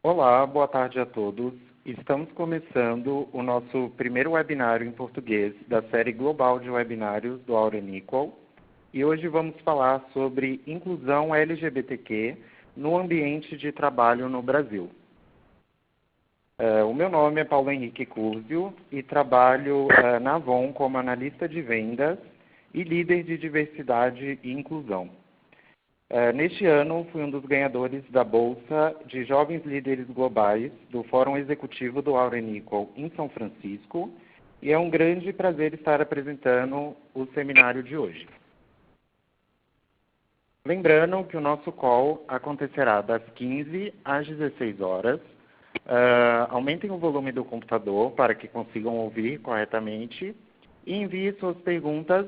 Olá, boa tarde a todos. Estamos começando o nosso primeiro webinário em português da série global de webinários do Auren Equal. E hoje vamos falar sobre inclusão LGBTQ no ambiente de trabalho no Brasil. O meu nome é Paulo Henrique Curzio e trabalho na Avon como analista de vendas e líder de diversidade e inclusão. Neste ano, fui um dos ganhadores da Bolsa de Jovens Líderes Globais do Fórum Executivo do Auren Equal em São Francisco e é um grande prazer estar apresentando o seminário de hoje. Lembrando que o nosso call acontecerá das 15 às 16 horas. Aumentem o volume do computador para que consigam ouvir corretamente e envie suas perguntas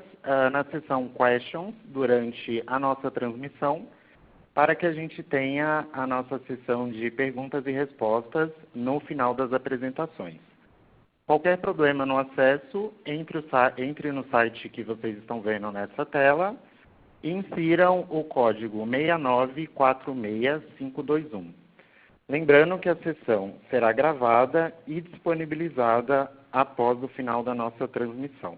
na seção Questions durante a nossa transmissão para que a gente tenha a nossa sessão de perguntas e respostas no final das apresentações. Qualquer problema no acesso, entre no site que vocês estão vendo nessa tela e insiram o código 6946521. Lembrando que a sessão será gravada e disponibilizada após o final da nossa transmissão.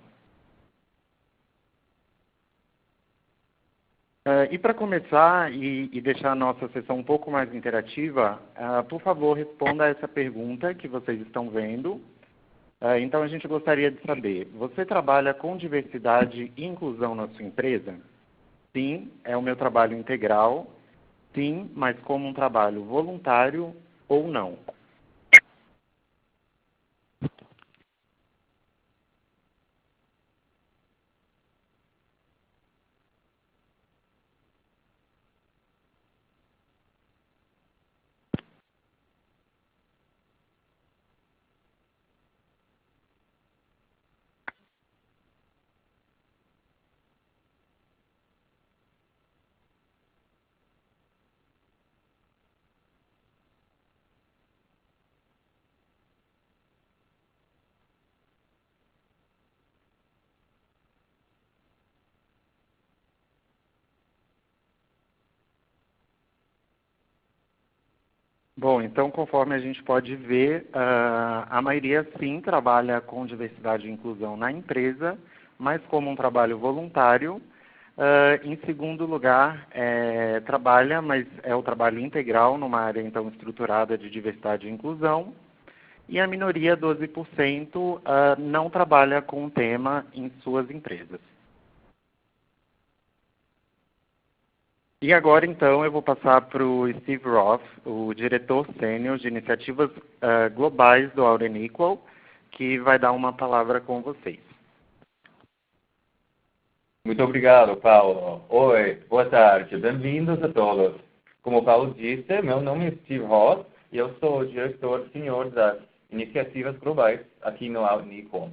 E para começar e deixar a nossa sessão um pouco mais interativa, por favor, responda a essa pergunta que vocês estão vendo. Então, a gente gostaria de saber, você trabalha com diversidade e inclusão na sua empresa? Sim, é o meu trabalho integral. Sim, mas como um trabalho voluntário ou não? Bom, então, conforme a gente pode ver, a maioria, sim, trabalha com diversidade e inclusão na empresa, mas como um trabalho voluntário. Em segundo lugar, trabalha, mas é o trabalho integral numa área, então, estruturada de diversidade e inclusão. E a minoria, 12%, não trabalha com o tema em suas empresas. E agora, então, eu vou passar para o Steve Roth, o diretor sênior de iniciativas globais do Auren Equal, que vai dar uma palavra com vocês. Muito obrigado, Paulo. Oi, boa tarde, bem-vindos a todos. Como o Paulo disse, meu nome é Steve Roth e eu sou o diretor sênior das iniciativas globais aqui no Auren Equal.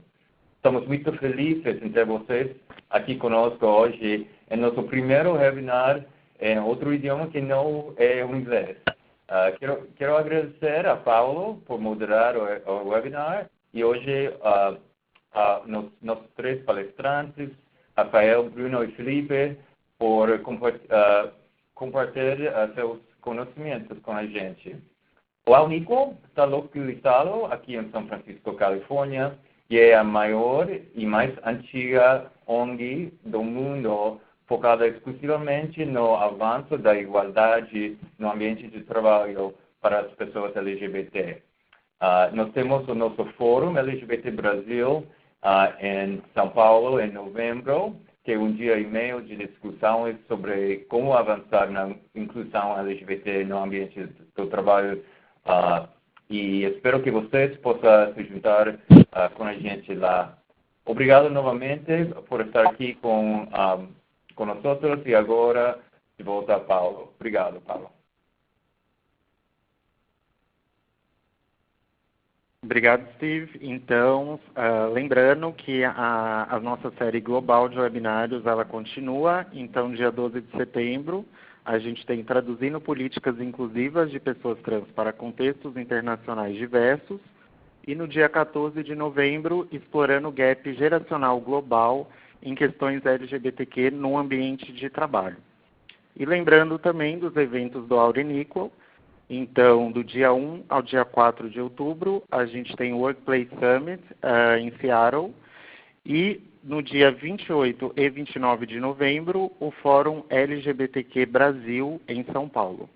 Estamos muito felizes em ter vocês aqui conosco hoje em nosso primeiro webinar em outro idioma que não é o inglês. Quero agradecer a Paulo por moderar o webinar e hoje nossos três palestrantes, Rafael, Bruno e Felipe, por compartilhar seus conhecimentos com a gente. O Auren Equal está localizado aqui em São Francisco, Califórnia, e é a maior e mais antiga ONG do mundo, focada exclusivamente no avanço da igualdade no ambiente de trabalho para as pessoas LGBT. Nós temos o nosso Fórum LGBT Brasil em São Paulo, em novembro, que é um dia e meio de discussões sobre como avançar na inclusão LGBT no ambiente do trabalho. E espero que vocês possam se juntar com a gente lá. Obrigado novamente por estar aqui com nós e agora de volta a Paulo. Obrigado, Paulo. Obrigado, Steve. Então, lembrando que a nossa série global de webinários, ela continua. Então, dia 12 de setembro, a gente tem Traduzindo Políticas Inclusivas de Pessoas Trans para Contextos Internacionais Diversos. E no dia 14 de novembro, Explorando o Gap Geracional Global em questões LGBTQ no ambiente de trabalho. E lembrando também dos eventos do Auren Equal, Então, do dia 1 ao dia 4 de outubro, a gente tem o Workplace Summit em Seattle. E no dia 28 e 29 de novembro, o Fórum LGBTQ Brasil em São Paulo.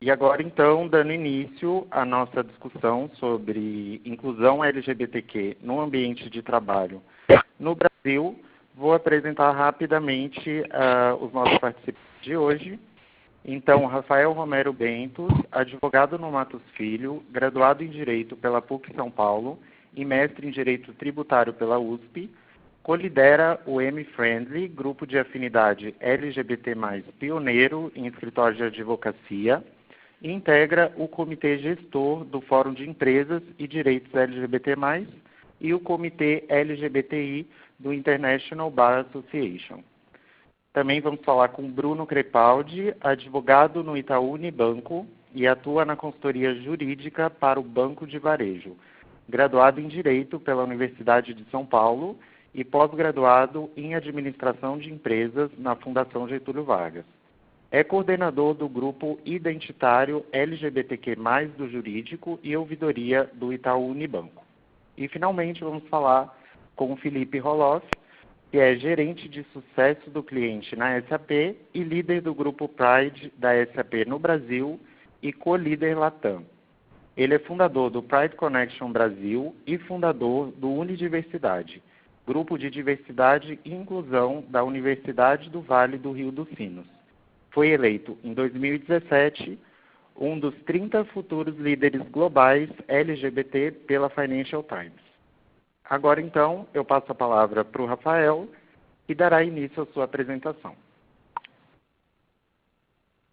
E agora, então, dando início à nossa discussão sobre inclusão LGBTQ no ambiente de trabalho no Brasil, vou apresentar rapidamente os nossos participantes de hoje. Então, Rafael Romero Bentos, advogado no Matos Filho, graduado em Direito pela PUC São Paulo e mestre em Direito Tributário pela USP, colidera o M-Friendly, grupo de afinidade LGBT+, pioneiro em escritório de advocacia, e integra o Comitê Gestor do Fórum de Empresas e Direitos LGBT+, e o Comitê LGBTI do International Bar Association. Também vamos falar com Bruno Crepaldi, advogado no Itaú Unibanco e atua na consultoria jurídica para o Banco de Varejo, graduado em Direito pela Universidade de São Paulo e pós-graduado em Administração de Empresas na Fundação Getúlio Vargas. É coordenador do grupo identitário LGBTQ+, do Jurídico e Ouvidoria do Itaú Unibanco. E, finalmente, vamos falar com o Felipe Roloff, que é gerente de sucesso do cliente na SAP e líder do grupo Pride da SAP no Brasil e co-líder Latam. Ele é fundador do Pride Connection Brasil e fundador do Unidiversidade, grupo de diversidade e inclusão da Universidade do Vale do Rio dos Sinos. Foi eleito, em 2017, um dos 30 futuros líderes globais LGBT pela Financial Times. Agora, então, eu passo a palavra para o Rafael, que dará início à sua apresentação.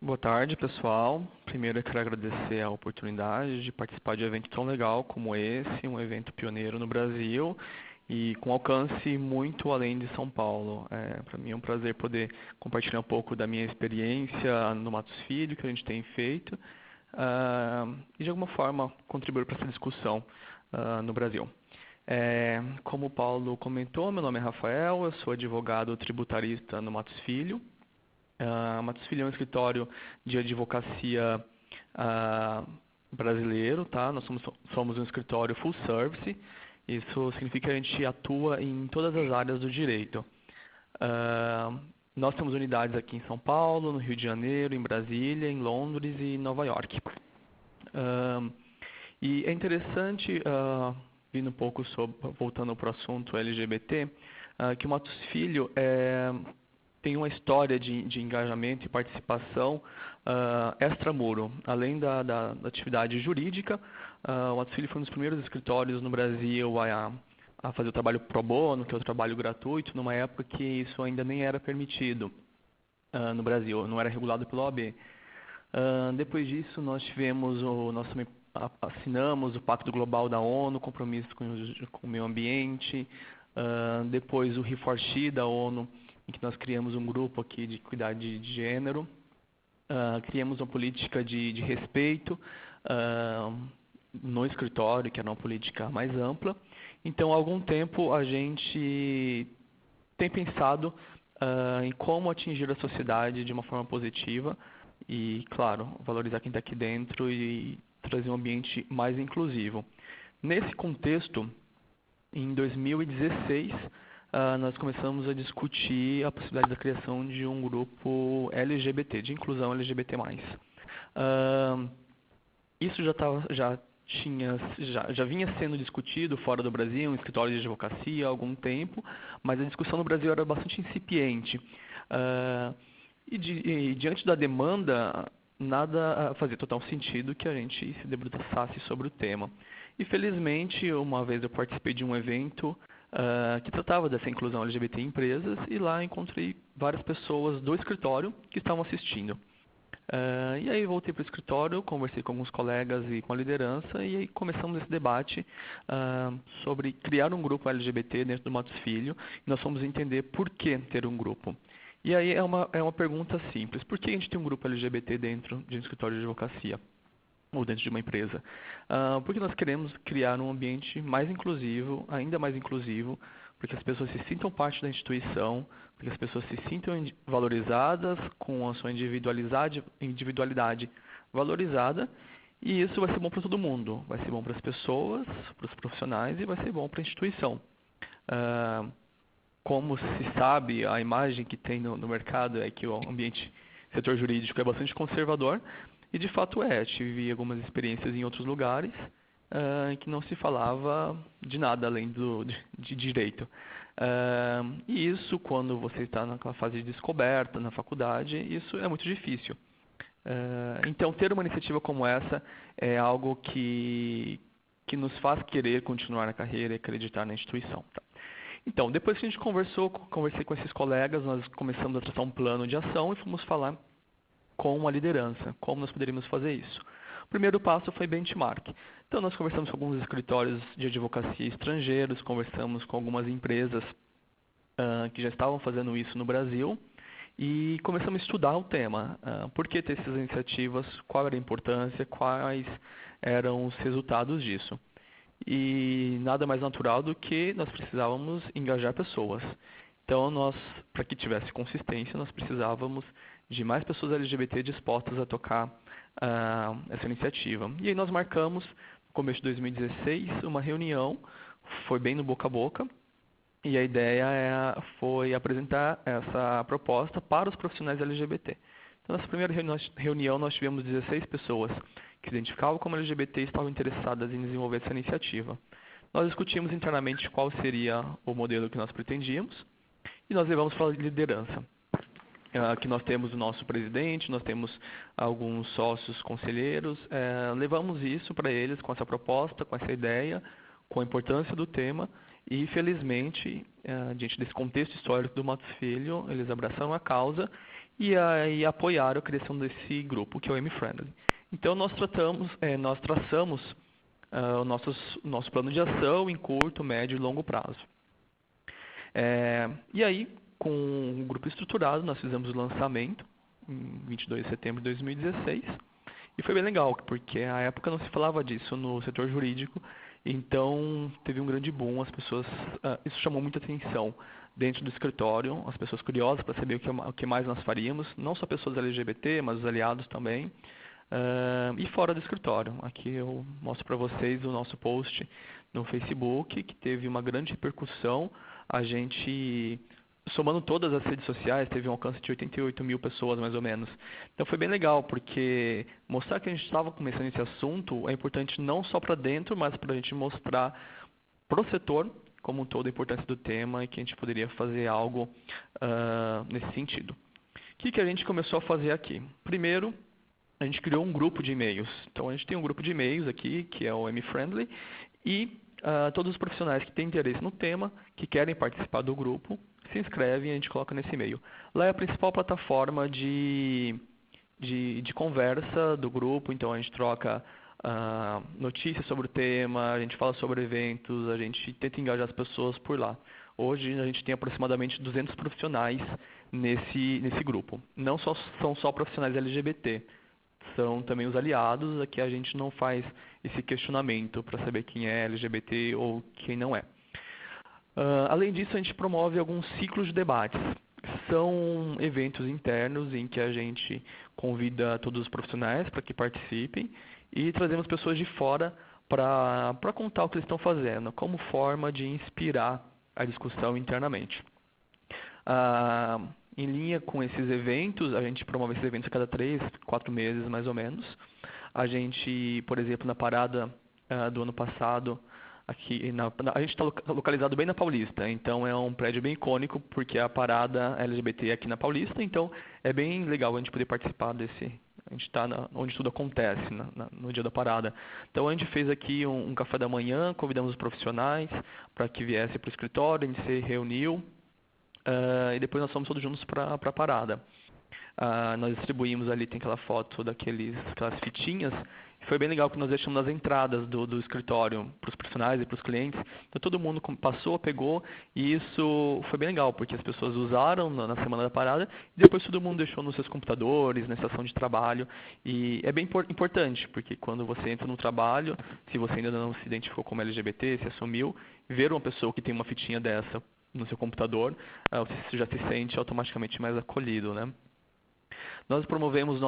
Boa tarde, pessoal. Primeiro, eu quero agradecer a oportunidade de participar de um evento tão legal como esse, um evento pioneiro no Brasil e com alcance muito além de São Paulo. Para mim é um prazer poder compartilhar um pouco da minha experiência no Matos Filho, que a gente tem feito, e de alguma forma contribuir para essa discussão no Brasil. Como o Paulo comentou, meu nome é Rafael, eu sou advogado tributarista no Matos Filho. Matos Filho é um escritório de advocacia brasileiro, tá? Nós somos um escritório full service, isso significa que a gente atua em todas as áreas do direito. Nós temos unidades aqui em São Paulo, no Rio de Janeiro, em Brasília, em Londres e Nova York. E é interessante, vindo um pouco voltando para o assunto LGBT, que o Matos Filho tem uma história de engajamento e participação extramuro. Além da atividade jurídica, o Matos Filho foi um dos primeiros escritórios no Brasil a fazer o trabalho pro bono, que é o trabalho gratuito, numa época que isso ainda nem era permitido no Brasil, não era regulado pela OAB. Depois disso, nós assinamos o Pacto Global da ONU, compromisso com o meio ambiente, depois o ReForShe da ONU, em que nós criamos um grupo aqui de equidade de gênero, criamos uma política de respeito no escritório, que era uma política mais ampla. Então, há algum tempo, a gente tem pensado em como atingir a sociedade de uma forma positiva e, claro, valorizar quem está aqui dentro e trazer um ambiente mais inclusivo. Nesse contexto, em 2016, nós começamos a discutir a possibilidade da criação de um grupo LGBT, de inclusão LGBT+. Isso já vinha sendo discutido fora do Brasil, em escritórios de advocacia há algum tempo, mas a discussão no Brasil era bastante incipiente. E diante da demanda, nada fazia total sentido que a gente se debruçasse sobre o tema. E felizmente, uma vez eu participei de um evento que tratava dessa inclusão LGBT em empresas e lá encontrei várias pessoas do escritório que estavam assistindo. E aí voltei para o escritório, conversei com alguns colegas e com a liderança e aí começamos esse debate sobre criar um grupo LGBT dentro do Matos Filho. E nós fomos entender por que ter um grupo. E aí é uma pergunta simples. Por que a gente tem um grupo LGBT dentro de um escritório de advocacia? Ou dentro de uma empresa? Porque nós queremos criar um ambiente mais inclusivo, ainda mais inclusivo, para que as pessoas se sintam parte da instituição, para que as pessoas se sintam valorizadas, com a sua individualidade valorizada, e isso vai ser bom para todo mundo. Vai ser bom para as pessoas, para os profissionais e vai ser bom para a instituição. Como se sabe, a imagem que tem no mercado é que o setor jurídico é bastante conservador, e de fato é. Tive algumas experiências em outros lugares em que não se falava de nada além de direito. E isso, quando você está naquela fase de descoberta na faculdade, isso é muito difícil. Então, ter uma iniciativa como essa é algo que nos faz querer continuar na carreira e acreditar na instituição. Tá? Então, depois que a gente conversei com esses colegas, nós começamos a traçar um plano de ação e fomos falar com a liderança, como nós poderíamos fazer isso. O primeiro passo foi benchmark. Então, nós conversamos com alguns escritórios de advocacia estrangeiros, conversamos com algumas empresas que já estavam fazendo isso no Brasil e começamos a estudar o tema. Por que ter essas iniciativas, qual era a importância, quais eram os resultados disso. E nada mais natural do que nós precisávamos engajar pessoas. Então, para que tivesse consistência, nós precisávamos de mais pessoas LGBT dispostas a tocar essa iniciativa. E aí nós marcamos, no começo de 2016, uma reunião, foi bem no boca a boca, e a ideia foi apresentar essa proposta para os profissionais LGBT. Então, nessa primeira reunião, nós tivemos 16 pessoas que se identificavam como LGBT e estavam interessadas em desenvolver essa iniciativa. Nós discutimos internamente qual seria o modelo que nós pretendíamos e nós levamos para a liderança. Aqui nós temos o nosso presidente, nós temos alguns sócios conselheiros, levamos isso para eles com essa proposta, com essa ideia, com a importância do tema e, felizmente, diante desse contexto histórico do Matos Filho, eles abraçaram a causa e apoiaram a criação desse grupo, que é o M-Friendly. Então, nós traçamos o nosso plano de ação em curto, médio e longo prazo. E aí, com um grupo estruturado, nós fizemos o lançamento em 22 de setembro de 2016 e foi bem legal, porque à época não se falava disso no setor jurídico, então teve um grande boom, isso chamou muita atenção dentro do escritório, as pessoas curiosas para saber o que mais nós faríamos, não só pessoas LGBT, mas os aliados também, e fora do escritório. Aqui eu mostro para vocês o nosso post no Facebook, que teve uma grande repercussão, a gente, somando todas as redes sociais, teve um alcance de 88 mil pessoas, mais ou menos. Então foi bem legal, porque mostrar que a gente estava começando esse assunto é importante não só para dentro, mas para a gente mostrar para o setor, como um todo, a importância do tema e que a gente poderia fazer algo nesse sentido. O que a gente começou a fazer aqui? Primeiro, a gente criou um grupo de e-mails. Então, a gente tem um grupo de e-mails aqui, que é o M-Friendly, e todos os profissionais que têm interesse no tema, que querem participar do grupo, se inscrevem e a gente coloca nesse e-mail. Lá é a principal plataforma de conversa do grupo, então a gente troca notícias sobre o tema, a gente fala sobre eventos, a gente tenta engajar as pessoas por lá. Hoje a gente tem aproximadamente 200 profissionais nesse grupo. Não são só profissionais LGBT, são também os aliados, aqui a gente não faz esse questionamento para saber quem é LGBT ou quem não é. Além disso, a gente promove alguns ciclos de debates. São eventos internos em que a gente convida todos os profissionais para que participem e trazemos pessoas de fora para contar o que eles estão fazendo, como forma de inspirar a discussão internamente. Em linha com esses eventos, a gente promove esses eventos a cada 3, 4 meses, mais ou menos. A gente, por exemplo, na parada do ano passado, a gente está localizado bem na Paulista, então é um prédio bem icônico, porque a parada LGBT é aqui na Paulista, então é bem legal a gente poder participar desse. A gente está onde tudo acontece, no dia da parada. Então a gente fez aqui um café da manhã, convidamos os profissionais para que viessem para o escritório, a gente se reuniu, e depois nós fomos todos juntos para a parada. Nós distribuímos ali, tem aquela foto aquelas fitinhas. Foi bem legal que nós deixamos nas entradas do escritório para os profissionais e para os clientes. Então todo mundo passou, pegou, e isso foi bem legal, porque as pessoas usaram na semana da parada, e depois todo mundo deixou nos seus computadores, na estação de trabalho. E é bem importante, porque quando você entra no trabalho, se você ainda não se identificou como LGBT, se assumiu, ver uma pessoa que tem uma fitinha dessa no seu computador, você já se sente automaticamente mais acolhido, né? Nós promovemos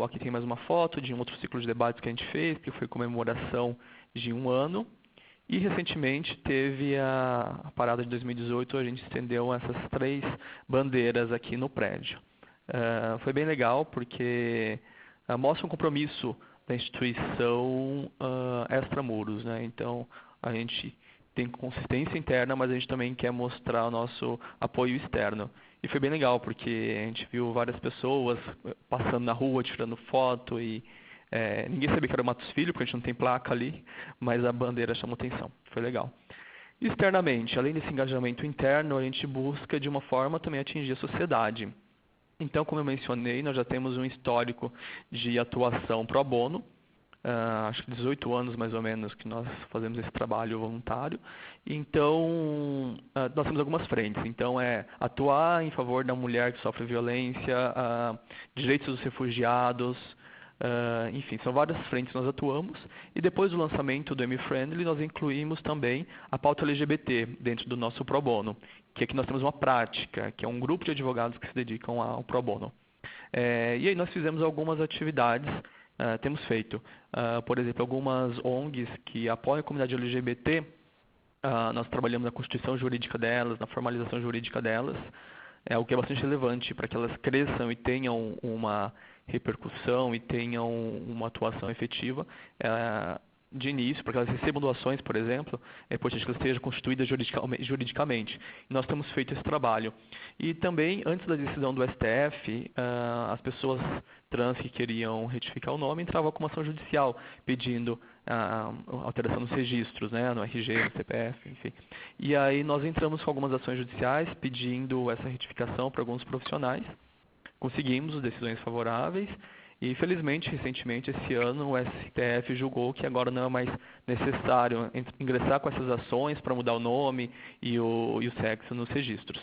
aqui tem mais uma foto de um outro ciclo de debates que a gente fez, que foi comemoração de 1 ano. E recentemente teve a parada de 2018, a gente estendeu essas 3 bandeiras aqui no prédio. Foi bem legal porque mostra um compromisso da instituição extramuros, né? Então a gente tem consistência interna, mas a gente também quer mostrar o nosso apoio externo. E foi bem legal, porque a gente viu várias pessoas passando na rua, tirando foto, e ninguém sabia que era o Matos Filho, porque a gente não tem placa ali, mas a bandeira chamou atenção. Foi legal. Externamente, além desse engajamento interno, a gente busca, de uma forma, também atingir a sociedade. Então, como eu mencionei, nós já temos um histórico de atuação pro bono, acho que 18 anos mais ou menos que nós fazemos esse trabalho voluntário. Então, nós temos algumas frentes. Então, atuar em favor da mulher que sofre violência, direitos dos refugiados, enfim, são várias frentes que nós atuamos. E depois do lançamento do M-Friendly, nós incluímos também a pauta LGBT dentro do nosso pro bono, que aqui nós temos uma prática, que é um grupo de advogados que se dedicam ao pro bono. E aí nós fizemos algumas atividades. Temos feito, por exemplo, algumas ONGs que apoiam a comunidade LGBT. Nós trabalhamos na constituição jurídica delas, na formalização jurídica delas, o que é bastante relevante para que elas cresçam e tenham uma repercussão e tenham uma atuação efetiva. De início, para que elas recebam doações, por exemplo, é importante que elas estejam constituídas juridicamente. E nós temos feito esse trabalho. E também, antes da decisão do STF, as pessoas trans que queriam retificar o nome entravam com uma ação judicial, pedindo alteração nos registros, né, no RG, no CPF, enfim. E aí nós entramos com algumas ações judiciais, pedindo essa retificação para alguns profissionais. Conseguimos decisões favoráveis. E, felizmente, recentemente, esse ano, o STF julgou que agora não é mais necessário ingressar com essas ações para mudar o nome e o sexo nos registros.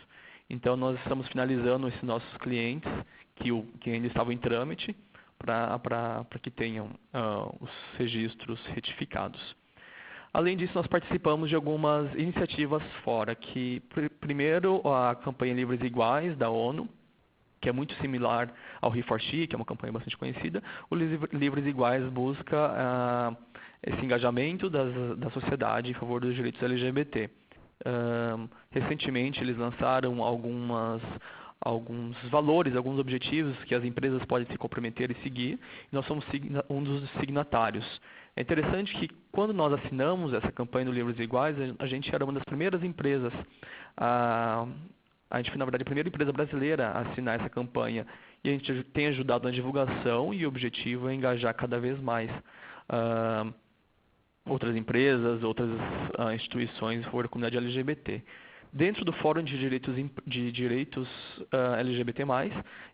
Então, nós estamos finalizando esses nossos clientes que ainda estavam em trâmite para que tenham os registros retificados. Além disso, nós participamos de algumas iniciativas fora, que, primeiro, a campanha Livres e Iguais, da ONU, que é muito similar ao He4She, que é uma campanha bastante conhecida. O Livres Iguais busca esse engajamento da sociedade em favor dos direitos LGBT. Recentemente, eles lançaram alguns valores, alguns objetivos que as empresas podem se comprometer e seguir, e nós somos um dos signatários. É interessante que, quando nós assinamos essa campanha do Livres Iguais, a gente era uma das primeiras empresas a gente foi, na verdade, a primeira empresa brasileira a assinar essa campanha. E a gente tem ajudado na divulgação, e o objetivo é engajar cada vez mais outras empresas, outras instituições for a comunidade LGBT. Dentro do Fórum de Direitos LGBT+,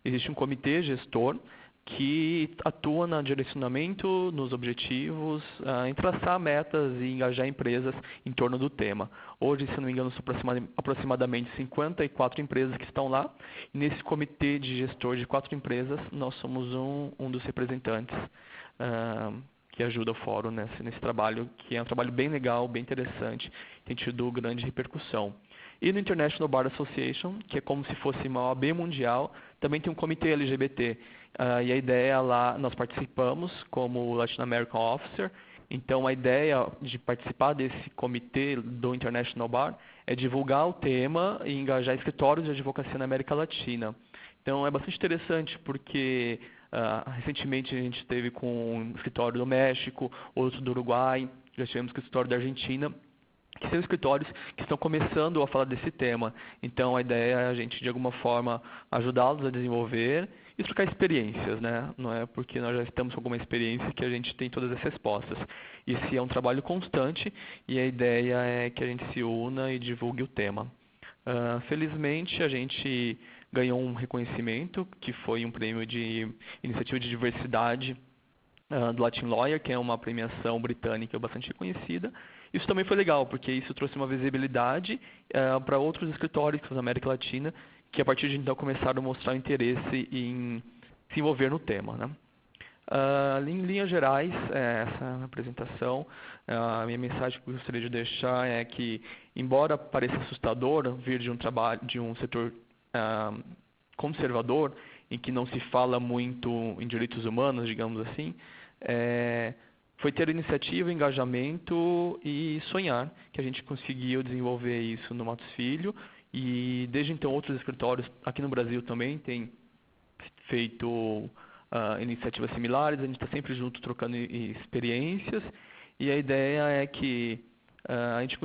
existe um comitê gestor que atua no direcionamento, nos objetivos, em traçar metas e engajar empresas em torno do tema. Hoje, se não me engano, são aproximadamente 54 empresas que estão lá. E nesse comitê de gestor de 4 empresas, nós somos um dos representantes que ajuda o fórum nesse trabalho, que é um trabalho bem legal, bem interessante, tem tido grande repercussão. E no International Bar Association, que é como se fosse uma OAB mundial, também tem um comitê LGBT. E a ideia lá, nós participamos como Latin American Officer. Então, a ideia de participar desse comitê do International Bar é divulgar o tema e engajar escritórios de advocacia na América Latina. Então, é bastante interessante porque recentemente a gente esteve com um escritório do México, outro do Uruguai, já tivemos com o escritório da Argentina, que são escritórios que estão começando a falar desse tema. Então, a ideia é a gente, de alguma forma, ajudá-los a desenvolver e trocar experiências, né? Não é porque nós já estamos com alguma experiência que a gente tem todas as respostas. Esse é um trabalho constante e a ideia é que a gente se una e divulgue o tema. Felizmente, a gente ganhou um reconhecimento, que foi um prêmio de iniciativa de diversidade do Latin Lawyer, que é uma premiação britânica bastante reconhecida. Isso também foi legal, porque isso trouxe uma visibilidade para outros escritórios da América Latina, que a partir de então começaram a mostrar interesse em se envolver no tema, né? Em linhas gerais, essa apresentação, a minha mensagem que eu gostaria de deixar é que, embora pareça assustador vir de um setor conservador, em que não se fala muito em direitos humanos, digamos assim, foi ter iniciativa, engajamento e sonhar que a gente conseguiu desenvolver isso no Matos Filho, e desde então outros escritórios aqui no Brasil também têm feito iniciativas similares. A gente está sempre junto trocando experiências, e a ideia é que a gente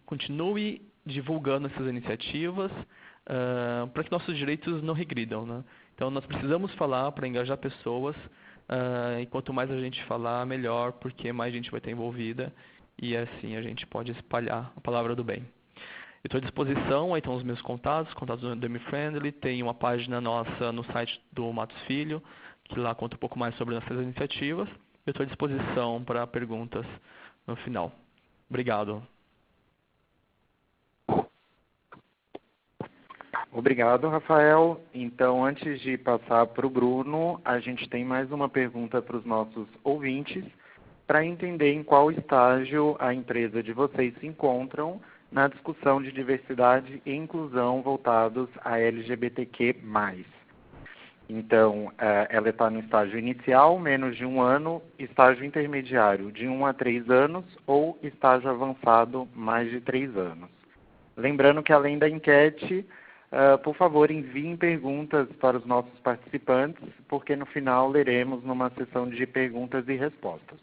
continue divulgando essas iniciativas para que nossos direitos não regridam, né? Então nós precisamos falar para engajar pessoas, e quanto mais a gente falar, melhor, porque mais gente vai estar envolvida, e assim a gente pode espalhar a palavra do bem. Eu estou à disposição, aí estão os meus contatos do Dummy Friendly, tem uma página nossa no site do Matos Filho, que lá conta um pouco mais sobre nossas iniciativas. Eu estou à disposição para perguntas no final. Obrigado. Obrigado, Rafael. Então, antes de passar para o Bruno, a gente tem mais uma pergunta para os nossos ouvintes, para entender em qual estágio a empresa de vocês se encontram na discussão de diversidade e inclusão voltados a LGBTQ+. Então, ela está no estágio inicial, menos de 1 ano, estágio intermediário, de 1 a 3 anos, ou estágio avançado, mais de 3 anos. Lembrando que, além da enquete, por favor, enviem perguntas para os nossos participantes, porque no final leremos numa sessão de perguntas e respostas.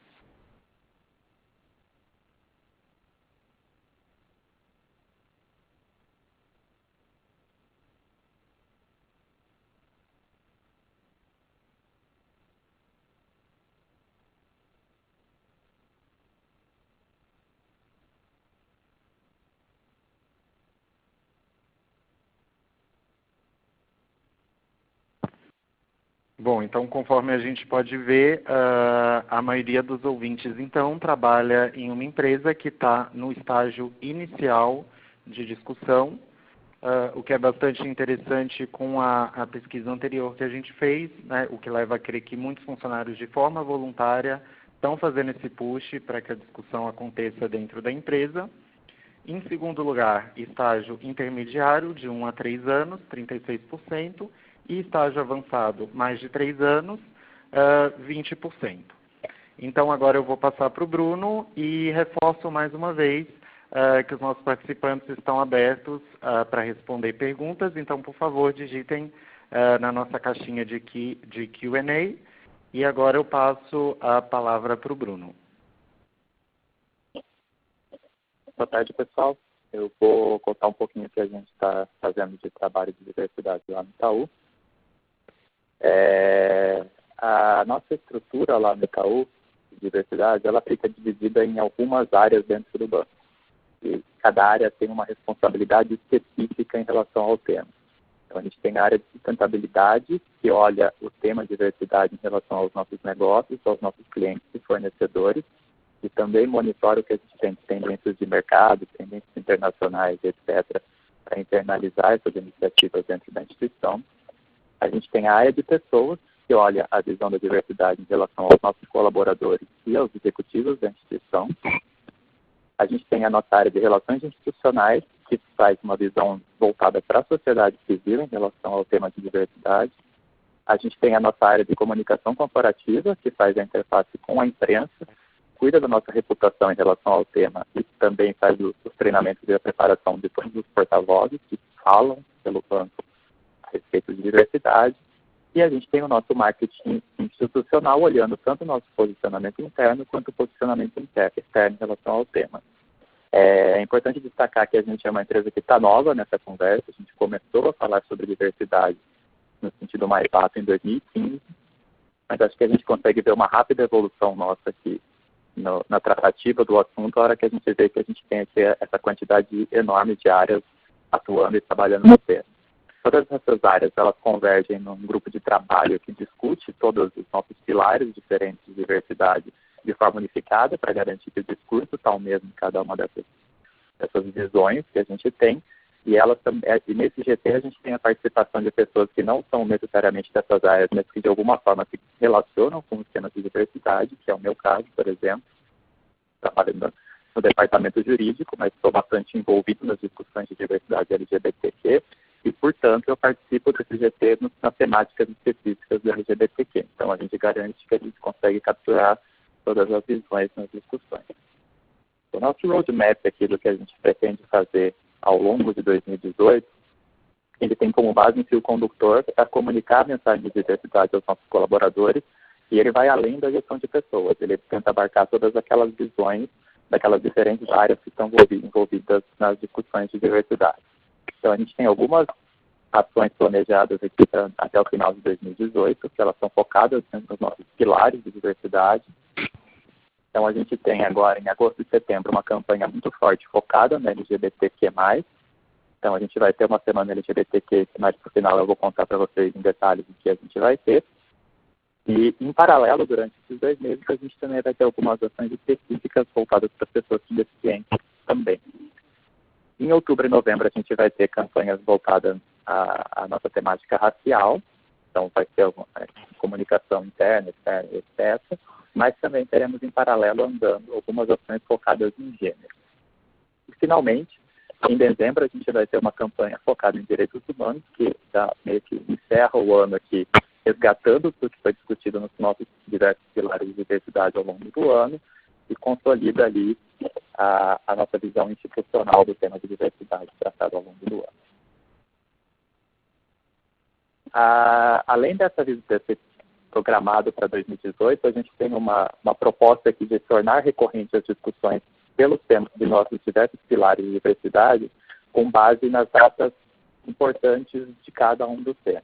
Bom, então, conforme a gente pode ver, a maioria dos ouvintes, então, trabalha em uma empresa que está no estágio inicial de discussão, o que é bastante interessante com a pesquisa anterior que a gente fez, né, o que leva a crer que muitos funcionários, de forma voluntária, estão fazendo esse push para que a discussão aconteça dentro da empresa. Em segundo lugar, estágio intermediário, de 1 a 3 anos, 36%, e estágio avançado, mais de 3 anos, 20%. Então, agora eu vou passar para o Bruno e reforço mais uma vez que os nossos participantes estão abertos para responder perguntas. Então, por favor, digitem na nossa caixinha de Q&A. E agora eu passo a palavra para o Bruno. Boa tarde, pessoal. Eu vou contar um pouquinho o que a gente está fazendo de trabalho de diversidade lá no Itaú. A nossa estrutura lá no Itaú, de diversidade, ela fica dividida em algumas áreas dentro do banco. E cada área tem uma responsabilidade específica em relação ao tema. Então, a gente tem a área de sustentabilidade, que olha o tema diversidade em relação aos nossos negócios, aos nossos clientes e fornecedores, e também monitora o que a gente tem de tendências de mercado, tendências internacionais, etc., para internalizar essas iniciativas dentro da instituição. A gente tem a área de pessoas, que olha a visão da diversidade em relação aos nossos colaboradores e aos executivos da instituição. A gente tem a nossa área de relações institucionais, que faz uma visão voltada para a sociedade civil em relação ao tema de diversidade. A gente tem a nossa área de comunicação corporativa, que faz a interface com a imprensa, cuida da nossa reputação em relação ao tema e também faz os treinamentos e a preparação de todos os porta-vozes que falam pelo banco a respeito de diversidade. E a gente tem o nosso marketing institucional, olhando tanto o nosso posicionamento interno quanto o posicionamento externo em relação ao tema. É importante destacar que a gente é uma empresa que está nova nessa conversa. A gente começou a falar sobre diversidade no sentido mais lato em 2015, mas acho que a gente consegue ver uma rápida evolução nossa aqui na tratativa do assunto, a hora que a gente vê que a gente tem essa quantidade enorme de áreas atuando e trabalhando no tema. todas essas áreas, elas convergem num grupo de trabalho que discute todos os nossos pilares diferentes de diversidade de forma unificada para garantir que o discurso está o mesmo em cada uma dessas visões que a gente tem. E nesse GT a gente tem a participação de pessoas que não são necessariamente dessas áreas, mas que de alguma forma se relacionam com os temas de diversidade, que é o meu caso, por exemplo. Trabalho no departamento jurídico, mas estou bastante envolvido nas discussões de diversidade LGBTQ e, portanto, eu participo desse GT nas temáticas específicas do LGBTQ. Então, a gente garante que a gente consegue capturar todas as visões nas discussões. O nosso roadmap aqui do que a gente pretende fazer ao longo de 2018, ele tem como base um fio condutor a comunicar a mensagem de diversidade aos nossos colaboradores, e ele vai além da gestão de pessoas. Ele tenta abarcar todas aquelas visões daquelas diferentes áreas que estão envolvidas nas discussões de diversidade. Então, a gente tem algumas ações planejadas aqui até o final de 2018, que elas são focadas nos nossos pilares de diversidade. Então, a gente tem agora, em agosto e setembro, uma campanha muito forte focada no LGBTQ+. Então, a gente vai ter uma semana LGBTQ, que mais para o final eu vou contar para vocês em detalhes o que a gente vai ter. E, em paralelo, durante esses 2 meses, a gente também vai ter algumas ações específicas voltadas para pessoas com deficiência também. Em outubro e novembro, a gente vai ter campanhas voltadas à nossa temática racial. Então, vai ter comunicação interna, externa, etc. Mas também teremos em paralelo andando algumas ações focadas em gênero. E, finalmente, em dezembro, a gente vai ter uma campanha focada em direitos humanos, que meio que encerra o ano aqui, resgatando tudo que foi discutido nos nossos diversos pilares de diversidade ao longo do ano e consolida ali a nossa visão institucional do tema de diversidade tratado ao longo do ano. Além desse programado para 2018, a gente tem uma proposta aqui de tornar recorrente as discussões pelos temas de nossos diversos pilares de diversidade com base nas datas importantes de cada um dos temas.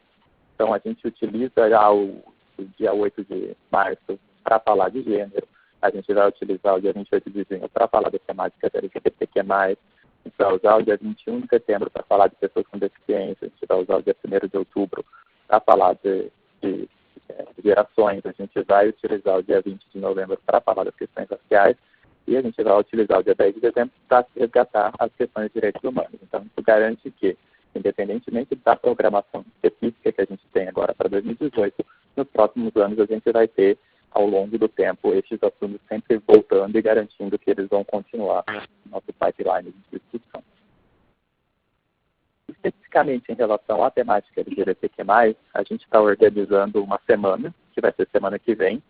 Então, a gente utiliza já o dia 8 de março para falar de gênero, a gente vai utilizar o dia 28 de junho para falar da temática LGBTQ+, a gente vai usar o dia 21 de setembro para falar de pessoas com deficiência, a gente vai usar o dia 1º de outubro para falar de gerações, a gente vai utilizar o dia 20 de novembro para falar das questões raciais e a gente vai utilizar o dia 10 de dezembro para resgatar as questões de direitos humanos. Então, isso garante que, independentemente da programação específica que a gente tem agora para 2018, nos próximos anos a gente vai ter, ao longo do tempo, estes assuntos sempre voltando e garantindo que eles vão continuar no nosso pipeline de discussão. Especificamente em relação à temática LGBTQ+, a gente está organizando uma semana, que vai ser semana que vem.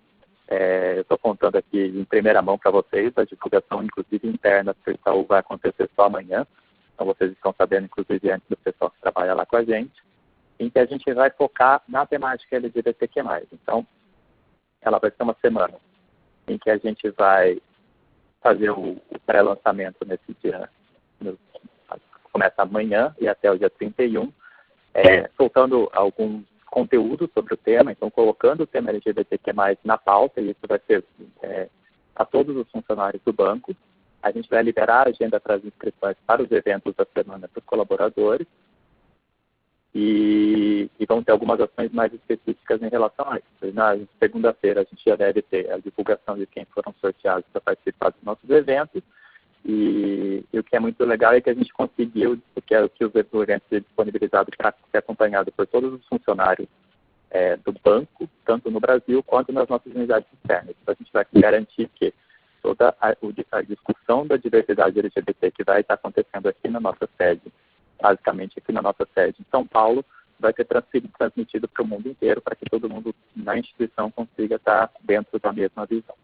Eu estou contando aqui em primeira mão para vocês, a divulgação, inclusive, interna do Itaú vai acontecer só amanhã. Então, vocês estão sabendo, inclusive, antes do pessoal que trabalha lá com a gente, em que a gente vai focar na temática LGBTQ+. Então, ela vai ser uma semana em que a gente vai fazer o pré-lançamento nesse dia, começa amanhã e até o dia 31, soltando alguns conteúdos sobre o tema, então colocando o tema LGBTQ+, na pauta, e isso vai ser a todos os funcionários do banco. A gente vai liberar a agenda para as inscrições para os eventos da semana para os colaboradores e vão ter algumas ações mais específicas em relação a isso. Na segunda-feira a gente já deve ter a divulgação de quem foram sorteados para participar dos nossos eventos e o que é muito legal é que a gente conseguiu que os eventos sejam disponibilizados para ser acompanhado por todos os funcionários do banco, tanto no Brasil quanto nas nossas unidades externas. Então a gente vai garantir que toda a discussão da diversidade LGBT que vai estar acontecendo aqui na nossa sede, basicamente aqui na nossa sede em São Paulo, vai ser transmitido para o mundo inteiro, para que todo mundo na instituição consiga estar dentro da mesma visão.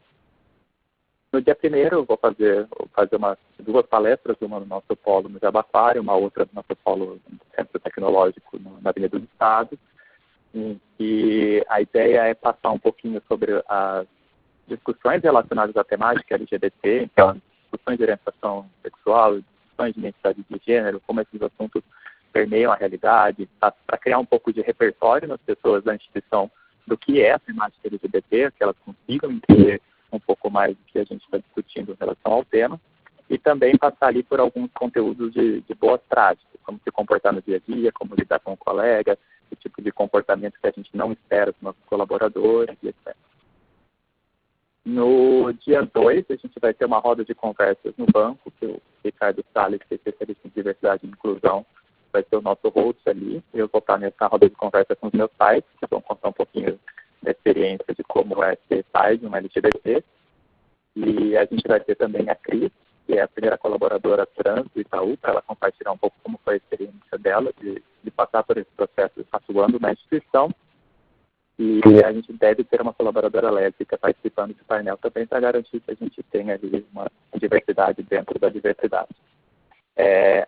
No dia 1º, eu vou fazer duas palestras, uma no nosso polo no Jabaquara, uma outra no nosso polo no Centro Tecnológico na Avenida do Estado, em que a ideia é passar um pouquinho sobre as discussões relacionadas à temática LGBT, então, discussões de orientação sexual, discussões de identidade de gênero, como esses assuntos permeiam a realidade, para criar um pouco de repertório nas pessoas da instituição do que é a temática LGBT, que elas consigam entender um pouco mais do que a gente está discutindo em relação ao tema. e também passar ali por alguns conteúdos de boas práticas, como se comportar no dia a dia, como lidar com o colega, o tipo de comportamento que a gente não espera dos nossos colaboradores, etc. No dia 2, a gente vai ter uma roda de conversas no banco, que o Ricardo Salles, que é especialista em diversidade e inclusão, vai ser o nosso host ali. Eu vou estar nessa roda de conversa com os meus pais, que vão contar um pouquinho da experiência de como é ser pai de uma LGBT. E a gente vai ter também a Cris, que é a primeira colaboradora trans do Itaú, para ela compartilhar um pouco como foi a experiência dela de passar por esse processo atuando na instituição. E a gente deve ter uma colaboradora lésbica participando do painel também para garantir que a gente tenha ali uma diversidade dentro da diversidade.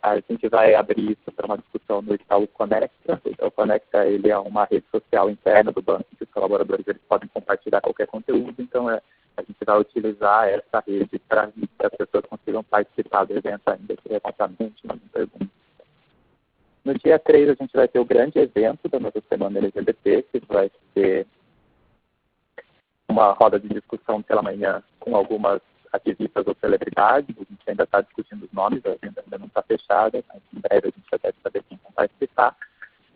A gente vai abrir isso para uma discussão no Itaú Conecta. O Itaú Conecta ele é uma rede social interna do banco, que os colaboradores eles podem compartilhar qualquer conteúdo, então a gente vai utilizar essa rede para que as pessoas consigam participar do evento ainda remotamente, não pergunta. No dia 3, a gente vai ter o grande evento da nossa Semana LGBT, que vai ser uma roda de discussão pela manhã com algumas ativistas ou celebridades. A gente ainda está discutindo os nomes, a agenda ainda não está fechada, mas em breve a gente já deve saber quem vai participar.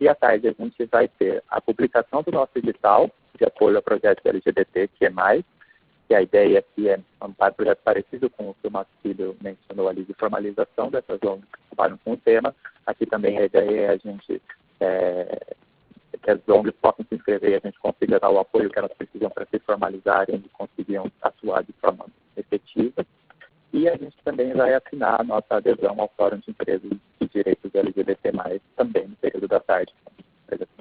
E à tarde a gente vai ter a publicação do nosso edital de apoio ao projeto LGBT, que é mais, que a ideia aqui é um projeto parecido com o que o Marcílio mencionou ali, de formalização dessas ONGs que trabalham com o tema. Aqui também a ideia é a gente, que as ONGs possam se inscrever e a gente consiga dar o apoio que elas precisam para se formalizarem e consigam atuar de forma efetiva. E a gente também vai assinar a nossa adesão ao Fórum de Empresas de Direitos LGBT+, também no período da tarde, com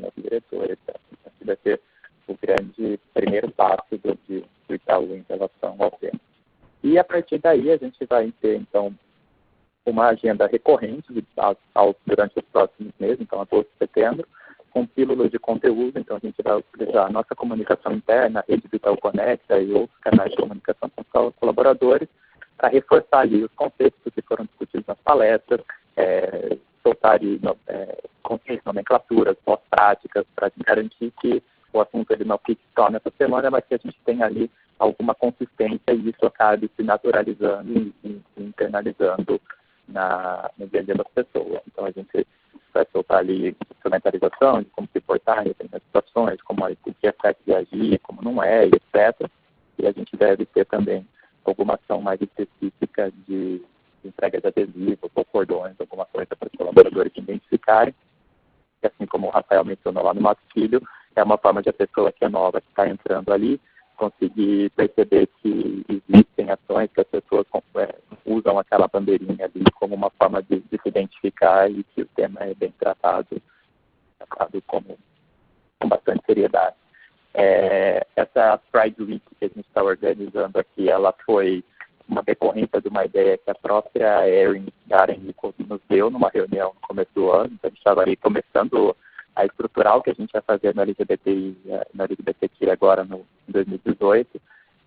nosso diretor, etc. Então, vai ser o grande primeiro passo do Itaú em relação ao tema. E a partir daí a gente vai ter, então, uma agenda recorrente durante os próximos meses, então agosto e setembro, com pílulas de conteúdo. Então a gente vai utilizar a nossa comunicação interna, a rede do Itaú Conecta e outros canais de comunicação com os colaboradores, para reforçar ali os conceitos que foram discutidos nas palestras, soltar conceitos, nomenclaturas, pós-práticas, para garantir que o assunto ele não fique só nessa semana, mas que a gente tenha ali alguma consistência e isso acabe se naturalizando e internalizando no dia a dia das pessoas. Então a gente vai soltar ali instrumentalização de como se portar em determinadas situações, como o que é certo de agir, como não é, etc. E a gente deve ter também alguma ação mais específica de entrega de adesivos ou cordões, alguma coisa para os colaboradores se identificarem. E assim como o Rafael mencionou lá no Mato Filho, é uma forma de a pessoa que é nova, que está entrando ali, conseguir perceber que existem ações que as pessoas usam aquela bandeirinha ali como uma forma de se identificar e que o tema é bem tratado com bastante seriedade. Essa Pride Week que a gente está organizando aqui, ela foi uma decorrência de uma ideia que a própria Erin Nichols nos deu numa reunião no começo do ano. Então, a gente estava ali começando a estruturar o que a gente vai fazer no LGBTQ agora em 2018,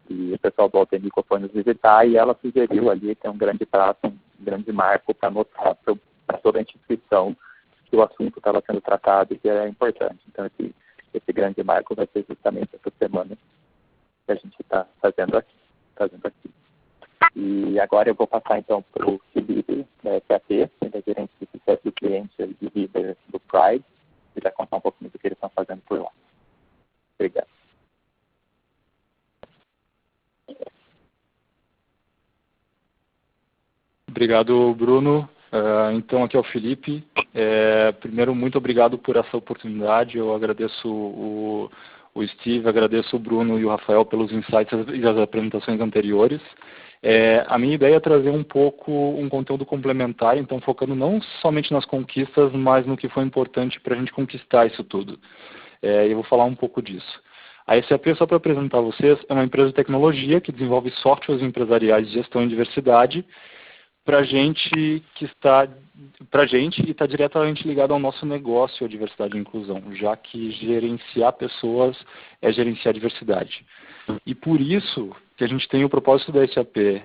e o pessoal do Altemicol foi nos visitar e ela sugeriu ali que é um grande traço, um grande marco para mostrar para toda a instituição que o assunto estava sendo tratado e que é importante. Então esse grande marco vai ser justamente essa semana que a gente está fazendo aqui. E agora eu vou passar então para o Felipe, da SAP, ele é gerente de sucesso do cliente e de líder do Pride, e vai contar um pouquinho do que eles estão fazendo por lá. Obrigado. Obrigado, Bruno. Então, aqui é o Felipe. Primeiro, muito obrigado por essa oportunidade. Eu agradeço o Steve, agradeço o Bruno e o Rafael pelos insights e as apresentações anteriores. A minha ideia é trazer um pouco um conteúdo complementar, então focando não somente nas conquistas, mas no que foi importante para a gente conquistar isso tudo. Eu vou falar um pouco disso. A SAP, só para apresentar a vocês, é uma empresa de tecnologia que desenvolve softwares empresariais de gestão e diversidade para gente e está diretamente ligado ao nosso negócio, a diversidade e inclusão, já que gerenciar pessoas é gerenciar diversidade. E por isso que a gente tem o propósito da SAP,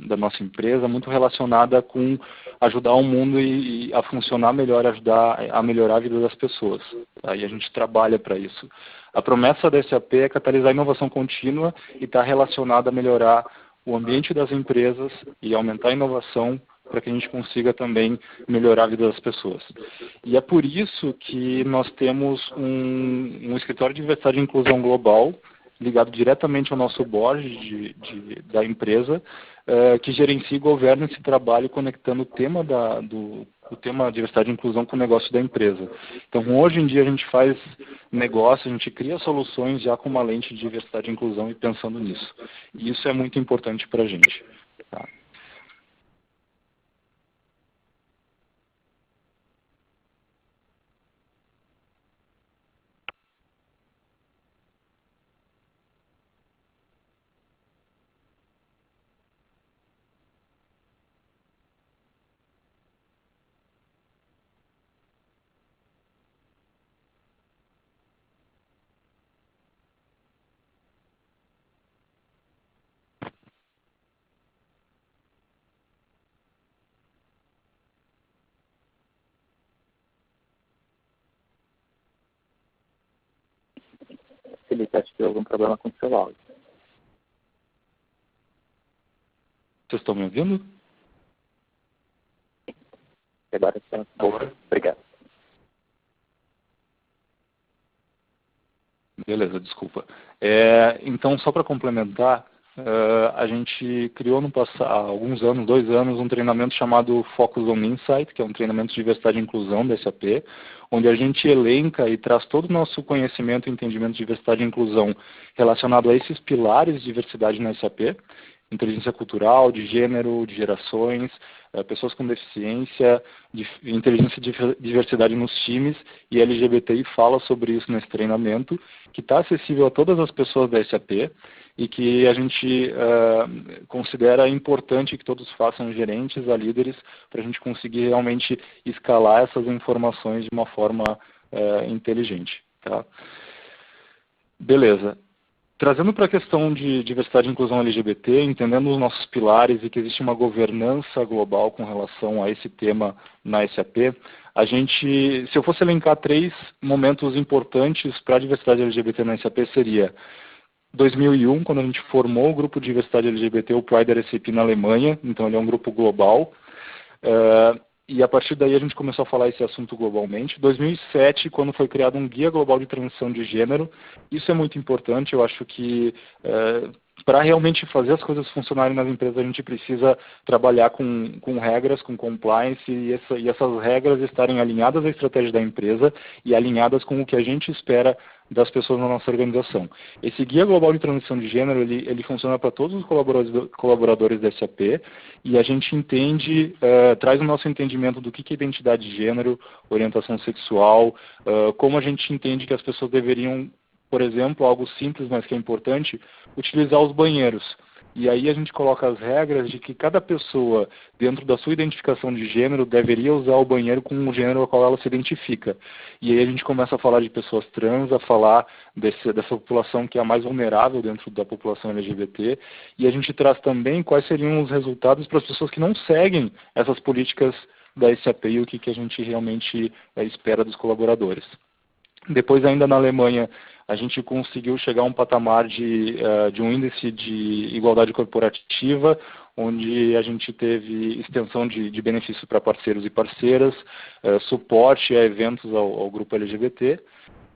da nossa empresa, muito relacionada com ajudar o mundo e a funcionar melhor, ajudar a melhorar a vida das pessoas. Tá? E a gente trabalha para isso. A promessa da SAP é catalisar a inovação contínua e está relacionada a melhorar o ambiente das empresas e aumentar a inovação para que a gente consiga também melhorar a vida das pessoas. E é por isso que nós temos um escritório de diversidade e inclusão global, ligado diretamente ao nosso board da empresa, que gerencia e governa esse trabalho conectando o tema o tema diversidade e inclusão com o negócio da empresa. Então, hoje em dia, a gente faz negócio, a gente cria soluções já com uma lente de diversidade e inclusão e pensando nisso. E isso é muito importante para a gente. Tá? Felipe, acho que houve um problema com o seu áudio. Vocês estão me ouvindo? Agora está bom. Obrigado. Beleza, desculpa. Então, só para complementar, a gente criou há alguns anos, 2 anos, um treinamento chamado Focus on Insight, que é um treinamento de diversidade e inclusão da SAP, onde a gente elenca e traz todo o nosso conhecimento e entendimento de diversidade e inclusão relacionado a esses pilares de diversidade na SAP, inteligência cultural, de gênero, de gerações, pessoas com deficiência, inteligência e diversidade nos times, e LGBTI fala sobre isso nesse treinamento, que está acessível a todas as pessoas da SAP e que a gente considera importante que todos façam gerentes a líderes para a gente conseguir realmente escalar essas informações de uma forma inteligente. Tá? Beleza. Trazendo para a questão de diversidade e inclusão LGBT, entendendo os nossos pilares e que existe uma governança global com relação a esse tema na SAP, se eu fosse elencar 3 momentos importantes para a diversidade LGBT na SAP, seria 2001, quando a gente formou o grupo de diversidade LGBT, o Pride SAP na Alemanha, então ele é um grupo global, e a partir daí a gente começou a falar esse assunto globalmente. 2007, quando foi criado um Guia Global de Transição de Gênero, isso é muito importante, eu acho que para realmente fazer as coisas funcionarem nas empresas, a gente precisa trabalhar com regras, com compliance, e essas regras estarem alinhadas à estratégia da empresa e alinhadas com o que a gente espera das pessoas na nossa organização. Esse Guia Global de Transição de Gênero, ele funciona para todos os colaboradores da SAP, e a gente entende, traz o nosso entendimento do que é identidade de gênero, orientação sexual, como a gente entende que as pessoas deveriam, por exemplo, algo simples, mas que é importante, utilizar os banheiros. E aí a gente coloca as regras de que cada pessoa, dentro da sua identificação de gênero, deveria usar o banheiro com o gênero ao qual ela se identifica. E aí a gente começa a falar de pessoas trans, a falar dessa população que é a mais vulnerável dentro da população LGBT. E a gente traz também quais seriam os resultados para as pessoas que não seguem essas políticas da SAP e o que a gente realmente espera dos colaboradores. Depois, ainda na Alemanha, a gente conseguiu chegar a um patamar de um índice de igualdade corporativa, onde a gente teve extensão de benefícios para parceiros e parceiras, suporte a eventos ao grupo LGBT.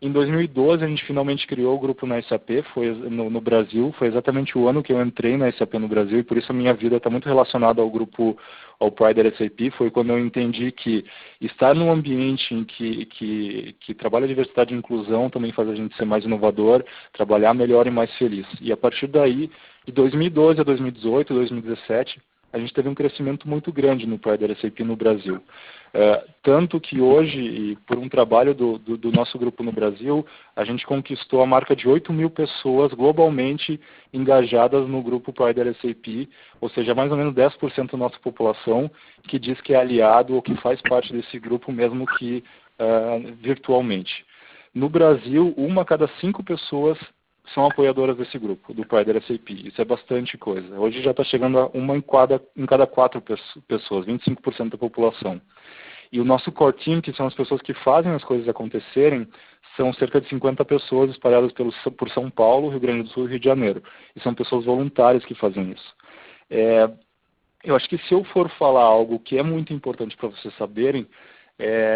Em 2012, a gente finalmente criou o grupo na SAP, foi no Brasil, foi exatamente o ano que eu entrei na SAP no Brasil, e por isso a minha vida está muito relacionada ao Pride SAP. Foi quando eu entendi que estar num ambiente em que trabalha diversidade e inclusão também faz a gente ser mais inovador, trabalhar melhor e mais feliz. E a partir daí, de 2012 a 2018, 2017, a gente teve um crescimento muito grande no Pride SAP no Brasil. Tanto que hoje, e por um trabalho do nosso grupo no Brasil, a gente conquistou a marca de 8.000 pessoas globalmente engajadas no grupo Pride SAP, ou seja, mais ou menos 10% da nossa população que diz que é aliado ou que faz parte desse grupo, mesmo que virtualmente. No Brasil, 1 a cada 5 pessoas são apoiadoras desse grupo, do Pride SAP. Isso é bastante coisa. Hoje já está chegando a 1 em cada 4 pessoas, 25% da população. E o nosso core team, que são as pessoas que fazem as coisas acontecerem, são cerca de 50 pessoas espalhadas por São Paulo, Rio Grande do Sul e Rio de Janeiro. E são pessoas voluntárias que fazem isso. Eu acho que se eu for falar algo que é muito importante para vocês saberem,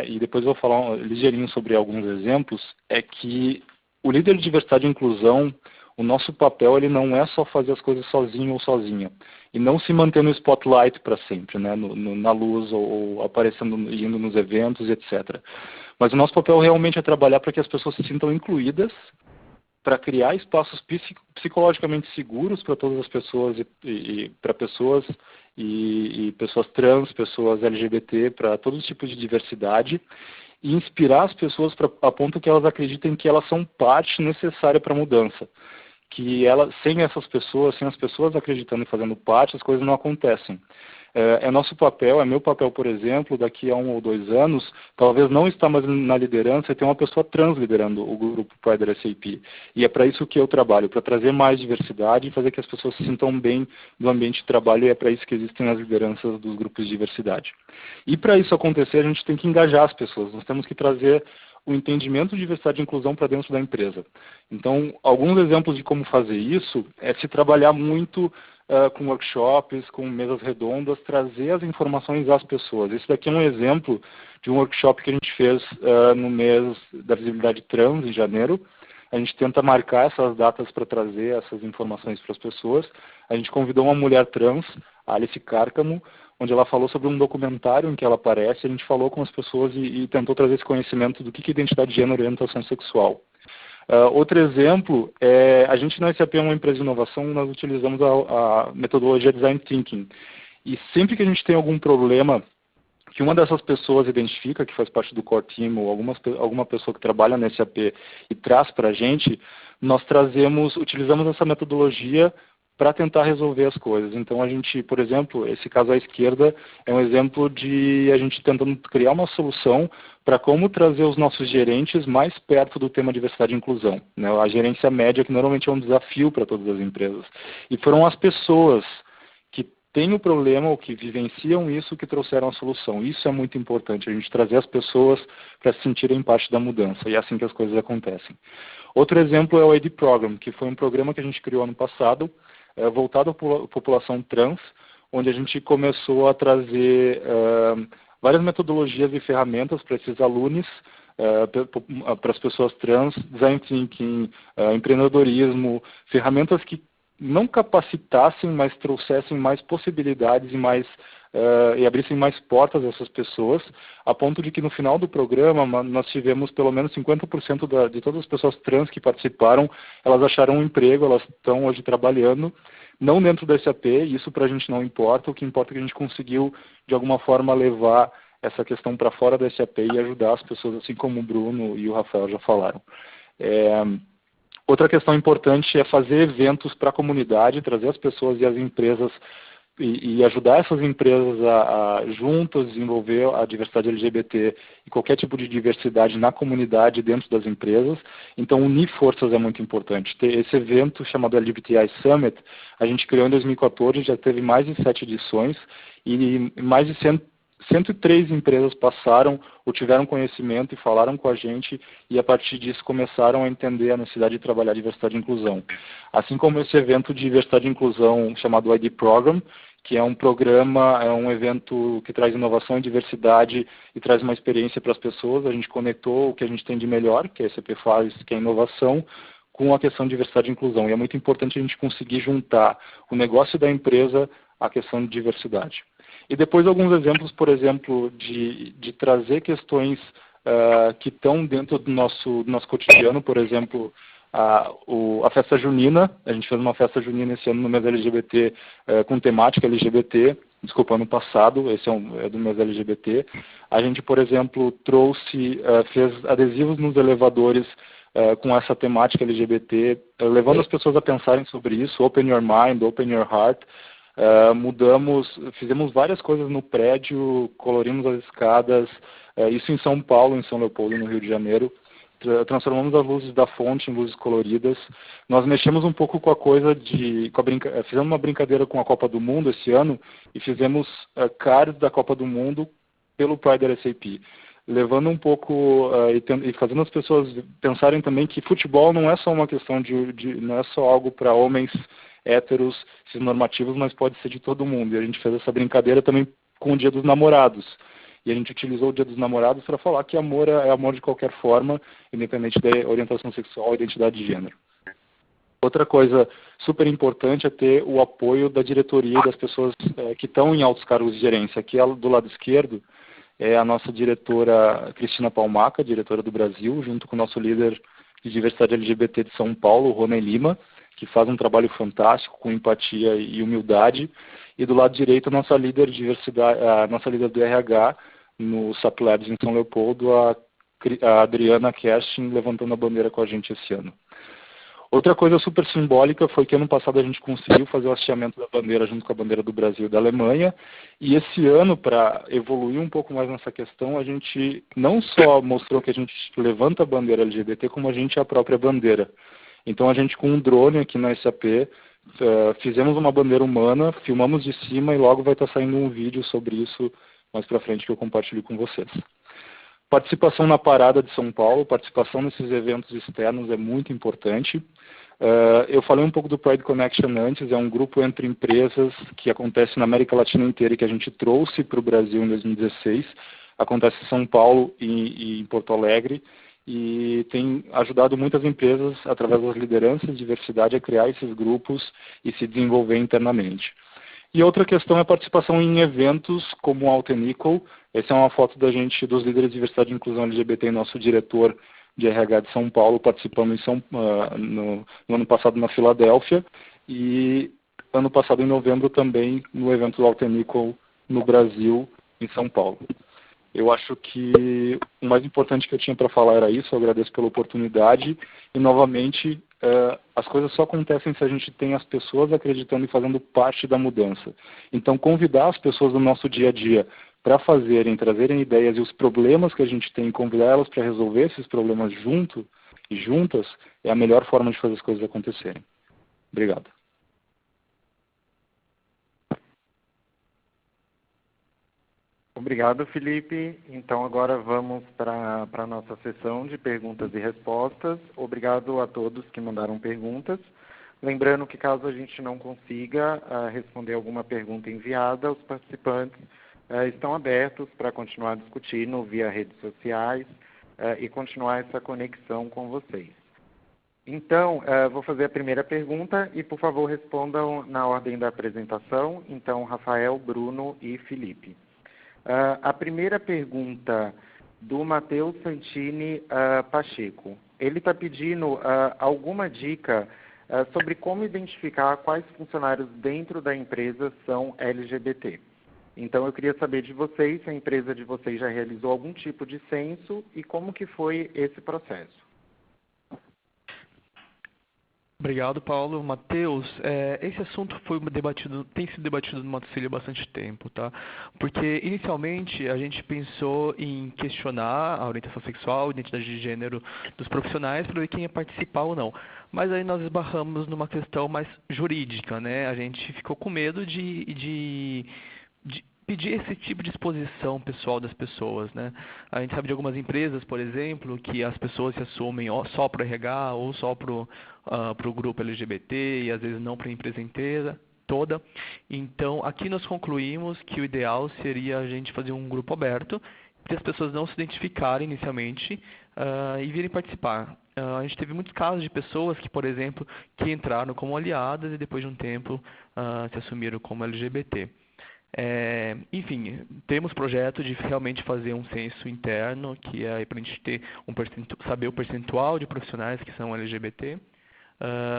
e depois eu vou falar ligeirinho sobre alguns exemplos, é que o líder de diversidade e inclusão, o nosso papel ele não é só fazer as coisas sozinho ou sozinha, e não se manter no spotlight para sempre, né, na luz ou aparecendo, indo nos eventos, etc. Mas o nosso papel realmente é trabalhar para que as pessoas se sintam incluídas, para criar espaços psicologicamente seguros para todas as pessoas e para pessoas e pessoas trans, pessoas LGBT, para todos os tipos de diversidade, e inspirar as pessoas a ponto que elas acreditem que elas são parte necessária para a mudança. Que sem essas pessoas, sem as pessoas acreditando e fazendo parte, as coisas não acontecem. É nosso papel, é meu papel, por exemplo, daqui a 1 ou 2 anos, talvez não estar mais na liderança e ter uma pessoa trans liderando o grupo Pride SAP. E é para isso que eu trabalho, para trazer mais diversidade e fazer que as pessoas se sintam bem no ambiente de trabalho, e é para isso que existem as lideranças dos grupos de diversidade. E para isso acontecer, a gente tem que engajar as pessoas, nós temos que trazer o entendimento de diversidade e inclusão para dentro da empresa. Então, alguns exemplos de como fazer isso é se trabalhar muito com workshops, com mesas redondas, trazer as informações às pessoas. Esse daqui é um exemplo de um workshop que a gente fez no mês da visibilidade trans, em janeiro. A gente tenta marcar essas datas para trazer essas informações para as pessoas. A gente convidou uma mulher trans, a Alice Cárcamo, onde ela falou sobre um documentário em que ela aparece. A gente falou com as pessoas e tentou trazer esse conhecimento do que é identidade de gênero e orientação sexual. Outro exemplo, a gente na SAP é uma empresa de inovação, nós utilizamos a metodologia Design Thinking. E sempre que a gente tem algum problema que uma dessas pessoas identifica, que faz parte do core team, ou alguma pessoa que trabalha na SAP e traz para a gente, nós utilizamos essa metodologia para tentar resolver as coisas. Então, a gente, por exemplo, esse caso à esquerda é um exemplo de a gente tentando criar uma solução para como trazer os nossos gerentes mais perto do tema diversidade e inclusão, né? A gerência média, que normalmente é um desafio para todas as empresas. E foram as pessoas que têm o problema ou que vivenciam isso que trouxeram a solução. Isso é muito importante, a gente trazer as pessoas para se sentirem parte da mudança, e é assim que as coisas acontecem. Outro exemplo é o ID Program, que foi um programa que a gente criou ano passado, voltado à população trans, onde a gente começou a trazer várias metodologias e ferramentas para esses alunos, para as pessoas trans, design thinking, empreendedorismo, ferramentas que não capacitassem, mas trouxessem mais possibilidades e abrissem mais portas a essas pessoas, a ponto de que no final do programa nós tivemos pelo menos 50% de todas as pessoas trans que participaram, elas acharam um emprego, elas estão hoje trabalhando, não dentro da SAP, isso para a gente não importa, o que importa é que a gente conseguiu de alguma forma levar essa questão para fora da SAP e ajudar as pessoas, assim como o Bruno e o Rafael já falaram. Outra questão importante é fazer eventos para a comunidade, trazer as pessoas e as empresas e ajudar essas empresas a juntas desenvolver a diversidade LGBT e qualquer tipo de diversidade na comunidade dentro das empresas. Então, unir forças é muito importante. Esse evento chamado LGBTI Summit, a gente criou em 2014, já teve mais de 7 edições e mais de 103 empresas passaram ou tiveram conhecimento e falaram com a gente, e a partir disso começaram a entender a necessidade de trabalhar diversidade e inclusão. Assim como esse evento de diversidade e inclusão chamado ID Program, que é um programa, é um evento que traz inovação e diversidade e traz uma experiência para as pessoas. A gente conectou o que a gente tem de melhor, que a SAP faz, que é a inovação, com a questão de diversidade e inclusão. E é muito importante a gente conseguir juntar o negócio da empresa à questão de diversidade. E depois alguns exemplos, por exemplo, de trazer questões que estão dentro do nosso cotidiano, por exemplo, a festa junina. A gente fez uma festa junina esse ano no mês LGBT com temática LGBT, desculpa, ano passado, esse é do mês LGBT. A gente, por exemplo, fez adesivos nos elevadores com essa temática LGBT, levando as pessoas a pensarem sobre isso, open your mind, open your heart. Fizemos várias coisas no prédio, colorimos as escadas, isso em São Paulo, em São Leopoldo, no Rio de Janeiro. Transformamos as luzes da fonte em luzes coloridas. Nós mexemos um pouco com a coisa fizemos uma brincadeira com a Copa do Mundo esse ano e fizemos cards da Copa do Mundo pelo Pride SAP, levando um pouco e fazendo as pessoas pensarem também que futebol não é só uma questão não é só algo para homens héteros, cisnormativos, mas pode ser de todo mundo. E a gente fez essa brincadeira também com o Dia dos Namorados. E a gente utilizou o Dia dos Namorados para falar que amor é amor de qualquer forma, independente da orientação sexual ou identidade de gênero. Outra coisa super importante é ter o apoio da diretoria das pessoas que estão em altos cargos de gerência. Aqui do lado esquerdo é a nossa diretora Cristina Palmaca, diretora do Brasil, junto com o nosso líder de diversidade LGBT de São Paulo, Rony Lima, que faz um trabalho fantástico, com empatia e humildade. E do lado direito, a nossa líder de diversidade, a nossa líder do RH, no SAP Labs em São Leopoldo, a Adriana Kerstin, levantando a bandeira com a gente esse ano. Outra coisa super simbólica foi que ano passado a gente conseguiu fazer o hasteamento da bandeira junto com a bandeira do Brasil e da Alemanha, e esse ano, para evoluir um pouco mais nessa questão, a gente não só mostrou que a gente levanta a bandeira LGBT, como a gente é a própria bandeira. Então a gente, com um drone aqui na SAP, fizemos uma bandeira humana, filmamos de cima e logo vai estar saindo um vídeo sobre isso mais para frente que eu compartilho com vocês. Participação na Parada de São Paulo, participação nesses eventos externos é muito importante. Eu falei um pouco do Pride Connection antes, é um grupo entre empresas que acontece na América Latina inteira e que a gente trouxe para o Brasil em 2016. Acontece em São Paulo e em Porto Alegre e tem ajudado muitas empresas, através das lideranças de diversidade, a criar esses grupos e se desenvolver internamente. E outra questão é a participação em eventos como o Out and Equal. Essa é uma foto da gente, dos líderes de diversidade e inclusão LGBT, e nosso diretor de RH de São Paulo, participando no ano passado na Filadélfia, e ano passado em novembro também no evento do Out and Equal no Brasil, em São Paulo. Eu acho que o mais importante que eu tinha para falar era isso. Eu agradeço pela oportunidade e, novamente, as coisas só acontecem se a gente tem as pessoas acreditando e fazendo parte da mudança. Então, convidar as pessoas do nosso dia a dia para trazerem ideias e os problemas que a gente tem, convidar elas para resolver esses problemas juntas, é a melhor forma de fazer as coisas acontecerem. Obrigado. Obrigado, Felipe. Então, agora vamos para a nossa sessão de perguntas e respostas. Obrigado a todos que mandaram perguntas. Lembrando que, caso a gente não consiga responder alguma pergunta enviada, os participantes estão abertos para continuar discutindo via redes sociais e continuar essa conexão com vocês. Então, vou fazer a primeira pergunta e, por favor, respondam na ordem da apresentação. Então, Rafael, Bruno e Felipe. A primeira pergunta do Matheus Santini Pacheco. Ele está pedindo alguma dica sobre como identificar quais funcionários dentro da empresa são LGBT. Então, eu queria saber de vocês se a empresa de vocês já realizou algum tipo de censo e como que foi esse processo. Obrigado, Paulo. Matheus, esse assunto tem sido debatido no Motocílio há bastante tempo, tá? Porque, inicialmente, a gente pensou em questionar a orientação sexual, a identidade de gênero dos profissionais para ver quem ia participar ou não. Mas aí nós esbarramos numa questão mais jurídica, né? A gente ficou com medo de pedir esse tipo de exposição pessoal das pessoas, né? A gente sabe de algumas empresas, por exemplo, que as pessoas se assumem só para o RH ou só para o grupo LGBT e às vezes não para a empresa inteira, toda. Então, aqui nós concluímos que o ideal seria a gente fazer um grupo aberto para as pessoas não se identificarem inicialmente e virem participar. A gente teve muitos casos de pessoas que, por exemplo, que entraram como aliadas e depois de um tempo se assumiram como LGBT. Enfim, temos projeto de realmente fazer um censo interno, que é para a gente ter saber o percentual de profissionais que são LGBT,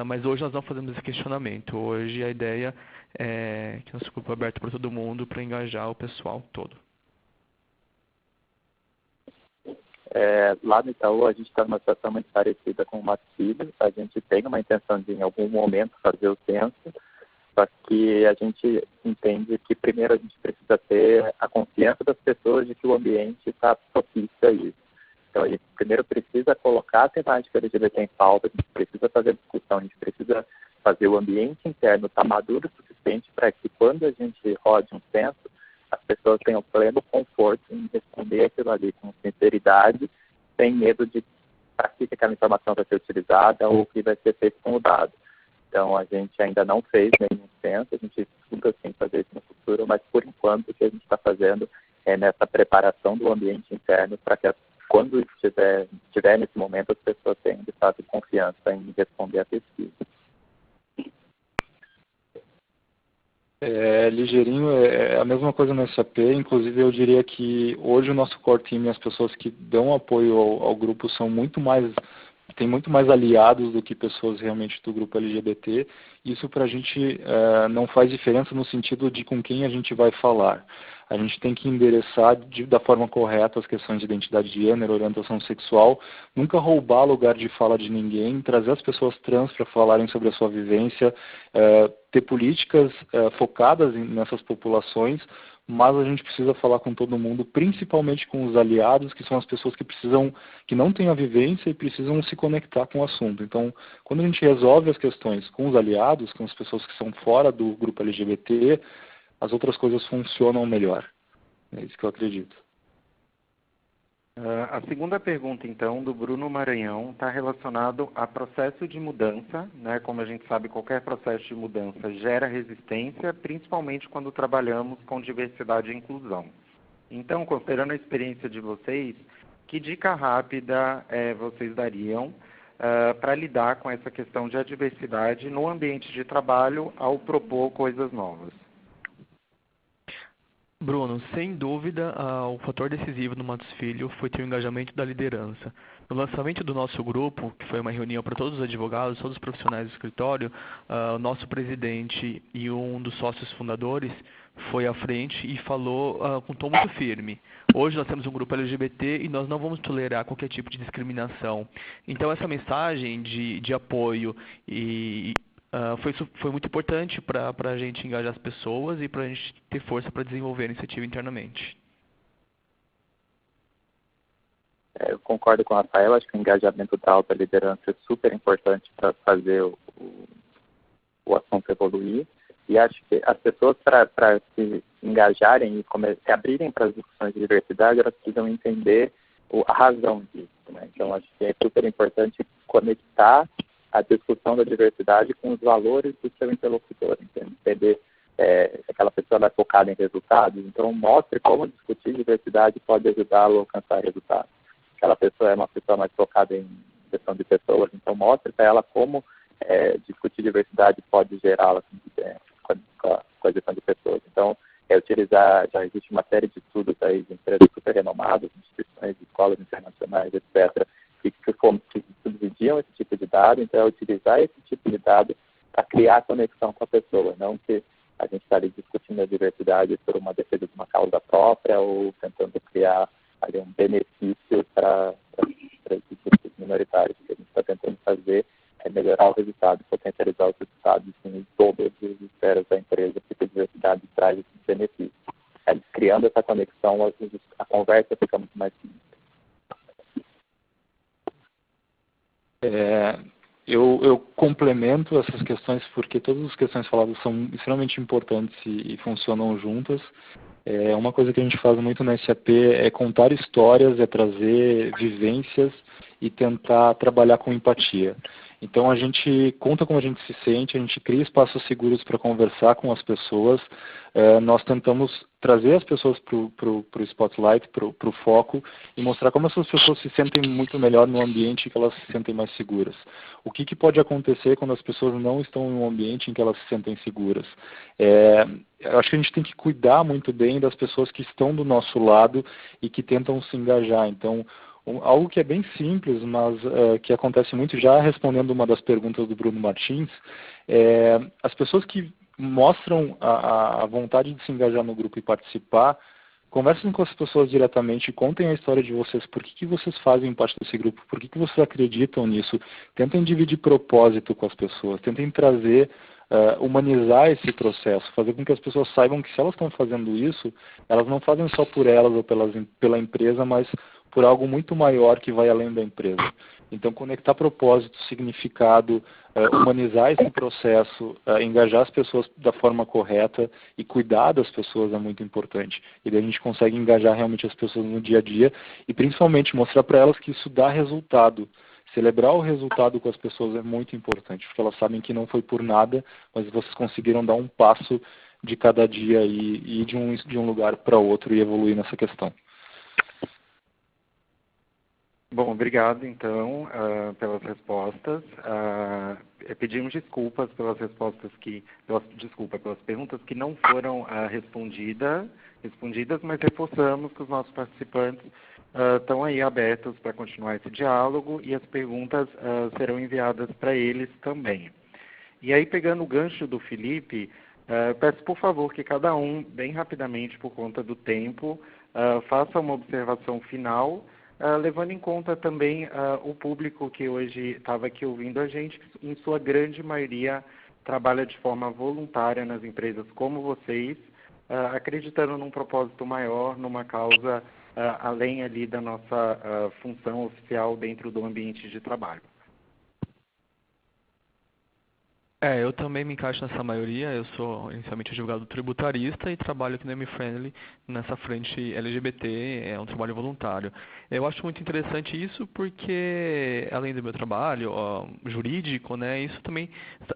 mas hoje nós não fazemos esse questionamento. Hoje a ideia é que nosso grupo é aberto para todo mundo, para engajar o pessoal todo. Lá no Itaú, a gente está numa situação muito parecida com o Motocílio. A gente tem uma intenção de, em algum momento, fazer o censo. Só que a gente entende que primeiro a gente precisa ter a confiança das pessoas de que o ambiente está propício a isso. Então a gente primeiro precisa colocar a temática LGBT em pauta, a gente precisa fazer discussão, a gente precisa fazer o ambiente interno estar maduro o suficiente para que quando a gente rode um censo, as pessoas tenham pleno conforto em responder aquilo ali com sinceridade, sem medo de para que aquela informação vai ser utilizada ou que vai ser feito com o dado. Então, a gente ainda não fez nenhum censo, a gente estuda sim fazer isso no futuro, mas por enquanto o que a gente está fazendo é nessa preparação do ambiente interno para que quando estiver nesse momento as pessoas tenham de fato confiança em responder à pesquisa. Ligeirinho, é a mesma coisa no SAP, inclusive eu diria que hoje o nosso core team e as pessoas que dão apoio ao grupo são tem muito mais aliados do que pessoas realmente do grupo LGBT. Isso para a gente não faz diferença no sentido de com quem a gente vai falar. A gente tem que endereçar da forma correta as questões de identidade de gênero, orientação sexual, nunca roubar lugar de fala de ninguém, trazer as pessoas trans para falarem sobre a sua vivência, ter políticas focadas nessas populações, mas a gente precisa falar com todo mundo, principalmente com os aliados, que são as pessoas que não têm a vivência e precisam se conectar com o assunto. Então, quando a gente resolve as questões com os aliados, com as pessoas que são fora do grupo LGBT, as outras coisas funcionam melhor. É isso que eu acredito. A segunda pergunta, então, do Bruno Maranhão, está relacionado a processo de mudança, né? Como a gente sabe, qualquer processo de mudança gera resistência, principalmente quando trabalhamos com diversidade e inclusão. Então, considerando a experiência de vocês, que dica rápida vocês dariam para lidar com essa questão de adversidade no ambiente de trabalho ao propor coisas novas? Bruno, sem dúvida, o fator decisivo no Matos Filho foi ter o engajamento da liderança. No lançamento do nosso grupo, que foi uma reunião para todos os advogados, todos os profissionais do escritório, o nosso presidente e um dos sócios fundadores foi à frente e falou com um tom muito firme. Hoje nós temos um grupo LGBT e nós não vamos tolerar qualquer tipo de discriminação. Então essa mensagem de apoio foi muito importante para a gente engajar as pessoas e para a gente ter força para desenvolver a iniciativa internamente. Eu concordo com o Rafael, acho que o engajamento da alta liderança é super importante para fazer o assunto evoluir. E acho que as pessoas, para se engajarem e se abrirem para as discussões de diversidade, elas precisam entender a razão disso, né? Então, acho que é super importante conectar a discussão da diversidade com os valores do seu interlocutor, entender se aquela pessoa é focada em resultados, então mostre como discutir diversidade pode ajudá-lo a alcançar resultados. Aquela pessoa é uma pessoa mais focada em questão de pessoas, então mostre para ela como discutir diversidade pode gerá-la com a gestão de pessoas. Então, já existe uma série de estudos aí de empresas super renomadas, instituições, escolas internacionais, etc., que subsidiam esse tipo de dado, então é utilizar esse tipo de dado para criar conexão com a pessoa, não que a gente está ali discutindo a diversidade por uma defesa de uma causa própria ou tentando criar ali um benefício para esses grupos minoritários. O que a gente está tentando fazer é melhorar o resultado, potencializar os resultados em todas as esferas da empresa, porque a diversidade traz esses benefícios. Criando essa conexão, a conversa fica muito mais simples. Eu complemento essas questões porque todas as questões faladas são extremamente importantes e funcionam juntas. Uma coisa que a gente faz muito na SAP é contar histórias, é trazer vivências e tentar trabalhar com empatia. Então a gente conta como a gente se sente, a gente cria espaços seguros para conversar com as pessoas. Nós tentamos trazer as pessoas para o spotlight, para o foco e mostrar como essas pessoas se sentem muito melhor no ambiente em que elas se sentem mais seguras. O que pode acontecer quando as pessoas não estão em um ambiente em que elas se sentem seguras? Eu acho que a gente tem que cuidar muito bem das pessoas que estão do nosso lado e que tentam se engajar. Então, algo que é bem simples, mas que acontece muito, já respondendo uma das perguntas do Bruno Martins, as pessoas que mostram a vontade de se engajar no grupo e participar, conversem com as pessoas diretamente, contem a história de vocês, por que vocês fazem parte desse grupo, por que vocês acreditam nisso, tentem dividir propósito com as pessoas, tentem trazer, humanizar esse processo, fazer com que as pessoas saibam que se elas estão fazendo isso, elas não fazem só por elas ou pela empresa, mas por algo muito maior que vai além da empresa. Então, conectar propósito, significado, humanizar esse processo, engajar as pessoas da forma correta e cuidar das pessoas é muito importante. E daí a gente consegue engajar realmente as pessoas no dia a dia e principalmente mostrar para elas que isso dá resultado. celebrar o resultado com as pessoas é muito importante, porque elas sabem que não foi por nada, mas vocês conseguiram dar um passo de cada dia e ir de um lugar para outro e evoluir nessa questão. Bom, obrigado, então, pelas respostas. Pedimos desculpas pelas pelas perguntas que não foram respondidas, mas reforçamos que os nossos participantes estão aí abertos para continuar esse diálogo e as perguntas serão enviadas para eles também. E aí, pegando o gancho do Felipe, peço, por favor, que cada um, bem rapidamente, por conta do tempo, faça uma observação final, levando em conta também o público que hoje estava aqui ouvindo a gente, que em sua grande maioria trabalha de forma voluntária nas empresas como vocês, acreditando num propósito maior, numa causa além ali da nossa função oficial dentro do ambiente de trabalho. Eu também me encaixo nessa maioria. Eu sou inicialmente advogado tributarista e trabalho aqui no M-Friendly nessa frente LGBT, é um trabalho voluntário. Eu acho muito interessante isso porque, além do meu trabalho jurídico, né, isso também,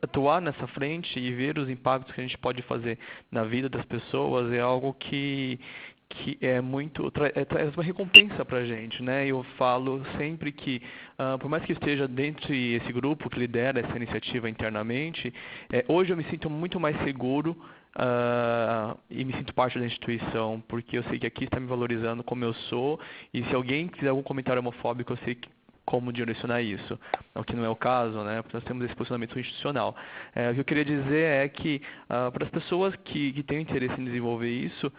atuar nessa frente e ver os impactos que a gente pode fazer na vida das pessoas é algo que é muito, traz uma recompensa para a gente, né? Eu falo sempre que, por mais que esteja dentro desse grupo que lidera essa iniciativa internamente, hoje eu me sinto muito mais seguro e me sinto parte da instituição, porque eu sei que aqui está me valorizando como eu sou, e se alguém fizer algum comentário homofóbico, eu sei como direcionar isso, o que não é o caso, né? Porque nós temos esse posicionamento institucional. O que eu queria dizer é que, para as pessoas que têm interesse em desenvolver isso,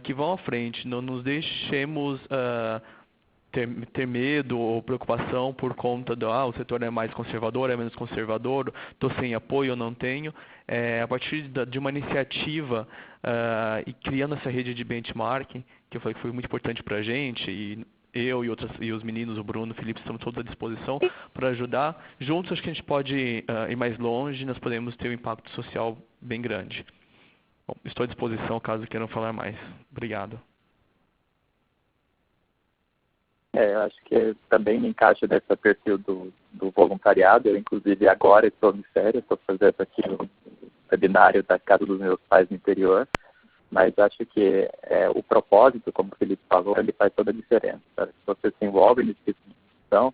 que vão à frente, não nos deixemos ter medo ou preocupação por conta do o setor é mais conservador, é menos conservador, estou sem apoio ou não tenho. A partir de uma iniciativa e criando essa rede de benchmarking, que eu falei que foi muito importante para a gente, e eu e os meninos, o Bruno, o Felipe, estamos todos à disposição para ajudar. Juntos acho que a gente pode ir mais longe, nós podemos ter um impacto social bem grande. Bom, estou à disposição caso queiram falar mais. Obrigado. Eu acho que também me encaixa nesse perfil do voluntariado. Eu, inclusive, agora estou de férias, estou fazendo aqui o webinário da casa dos meus pais no interior, mas acho que o propósito, como o Felipe falou, ele faz toda a diferença. Se você se envolve nesse tipo de discussão,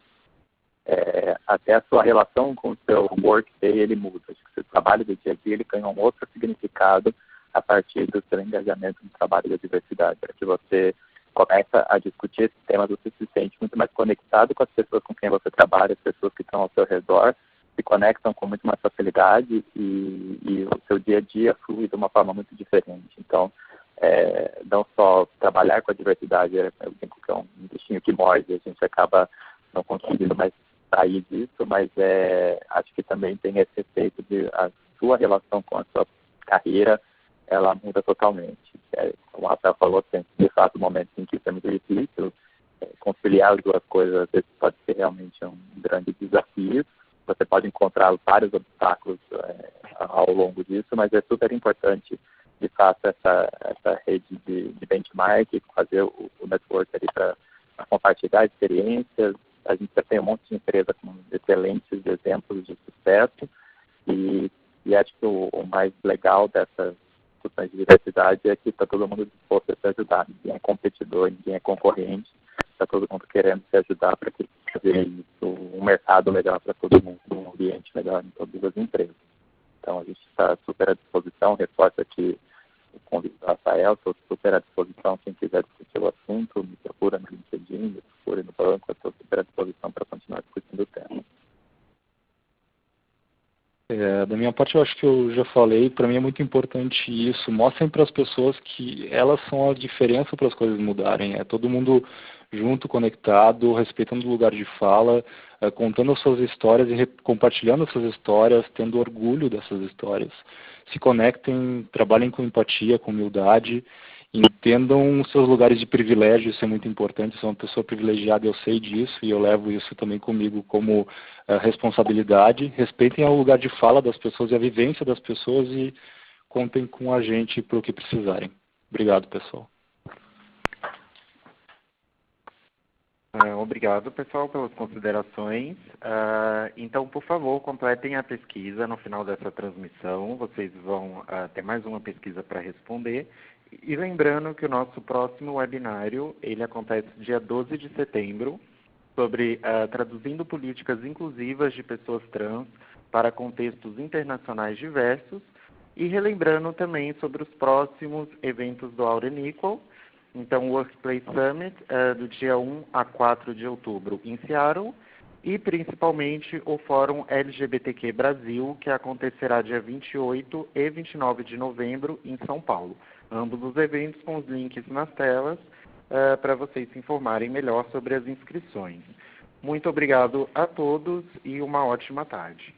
até a sua relação com o seu workday, ele muda. Acho que o seu trabalho do dia a dia, ele ganha um outro significado a partir do seu engajamento no trabalho da diversidade. Para que você começa a discutir esses temas, você se sente muito mais conectado com as pessoas com quem você trabalha, as pessoas que estão ao seu redor, se conectam com muito mais facilidade e o seu dia a dia flui de uma forma muito diferente. Então, não só trabalhar com a diversidade, eu digo que é um bichinho que morde, a gente acaba não conseguindo mais sair disso, mas acho que também tem esse efeito de a sua relação com a sua carreira, ela muda totalmente. Como o Rafael falou, tem de fato momentos em que isso é muito difícil, conciliar as duas coisas às vezes pode ser realmente um grande desafio. Você pode encontrar vários obstáculos ao longo disso, mas é super importante, de fato, essa rede de benchmark, fazer o network ali para compartilhar experiências. A gente já tem um monte de empresa com excelentes exemplos de sucesso e acho que o mais legal dessas discussões de diversidade é que está todo mundo disposto a se ajudar. Ninguém é competidor, ninguém é concorrente, está todo mundo querendo se ajudar para fazer isso, um mercado melhor para todo mundo, um ambiente melhor em todas as empresas. Então, a gente está super à disposição, reforço aqui o convite do Rafael, estou super à disposição, quem quiser discutir o assunto, me procura no LinkedIn, me procura no banco, estou super à disposição para continuar discutindo o tema. Da minha parte, eu acho que eu já falei, para mim é muito importante isso. Mostrem para as pessoas que elas são a diferença para as coisas mudarem. É todo mundo junto, conectado, respeitando o lugar de fala, contando as suas histórias e compartilhando as suas histórias, tendo orgulho dessas histórias. Se conectem, trabalhem com empatia, com humildade, entendam os seus lugares de privilégio, isso é muito importante. Eu sou uma pessoa privilegiada, eu sei disso e eu levo isso também comigo como responsabilidade. Respeitem o lugar de fala das pessoas e a vivência das pessoas e contem com a gente para o que precisarem. Obrigado, pessoal. Obrigado, pessoal, pelas considerações. Então, por favor, completem a pesquisa no final dessa transmissão. Vocês vão ter mais uma pesquisa para responder. E lembrando que o nosso próximo webinário, ele acontece dia 12 de setembro, sobre traduzindo políticas inclusivas de pessoas trans para contextos internacionais diversos, e relembrando também sobre os próximos eventos do Our Equal. Então, o Workplace Summit, do dia 1 a 4 de outubro em Seattle, e principalmente o Fórum LGBTQ Brasil, que acontecerá dia 28 e 29 de novembro em São Paulo. Ambos os eventos com os links nas telas, para vocês se informarem melhor sobre as inscrições. Muito obrigado a todos e uma ótima tarde.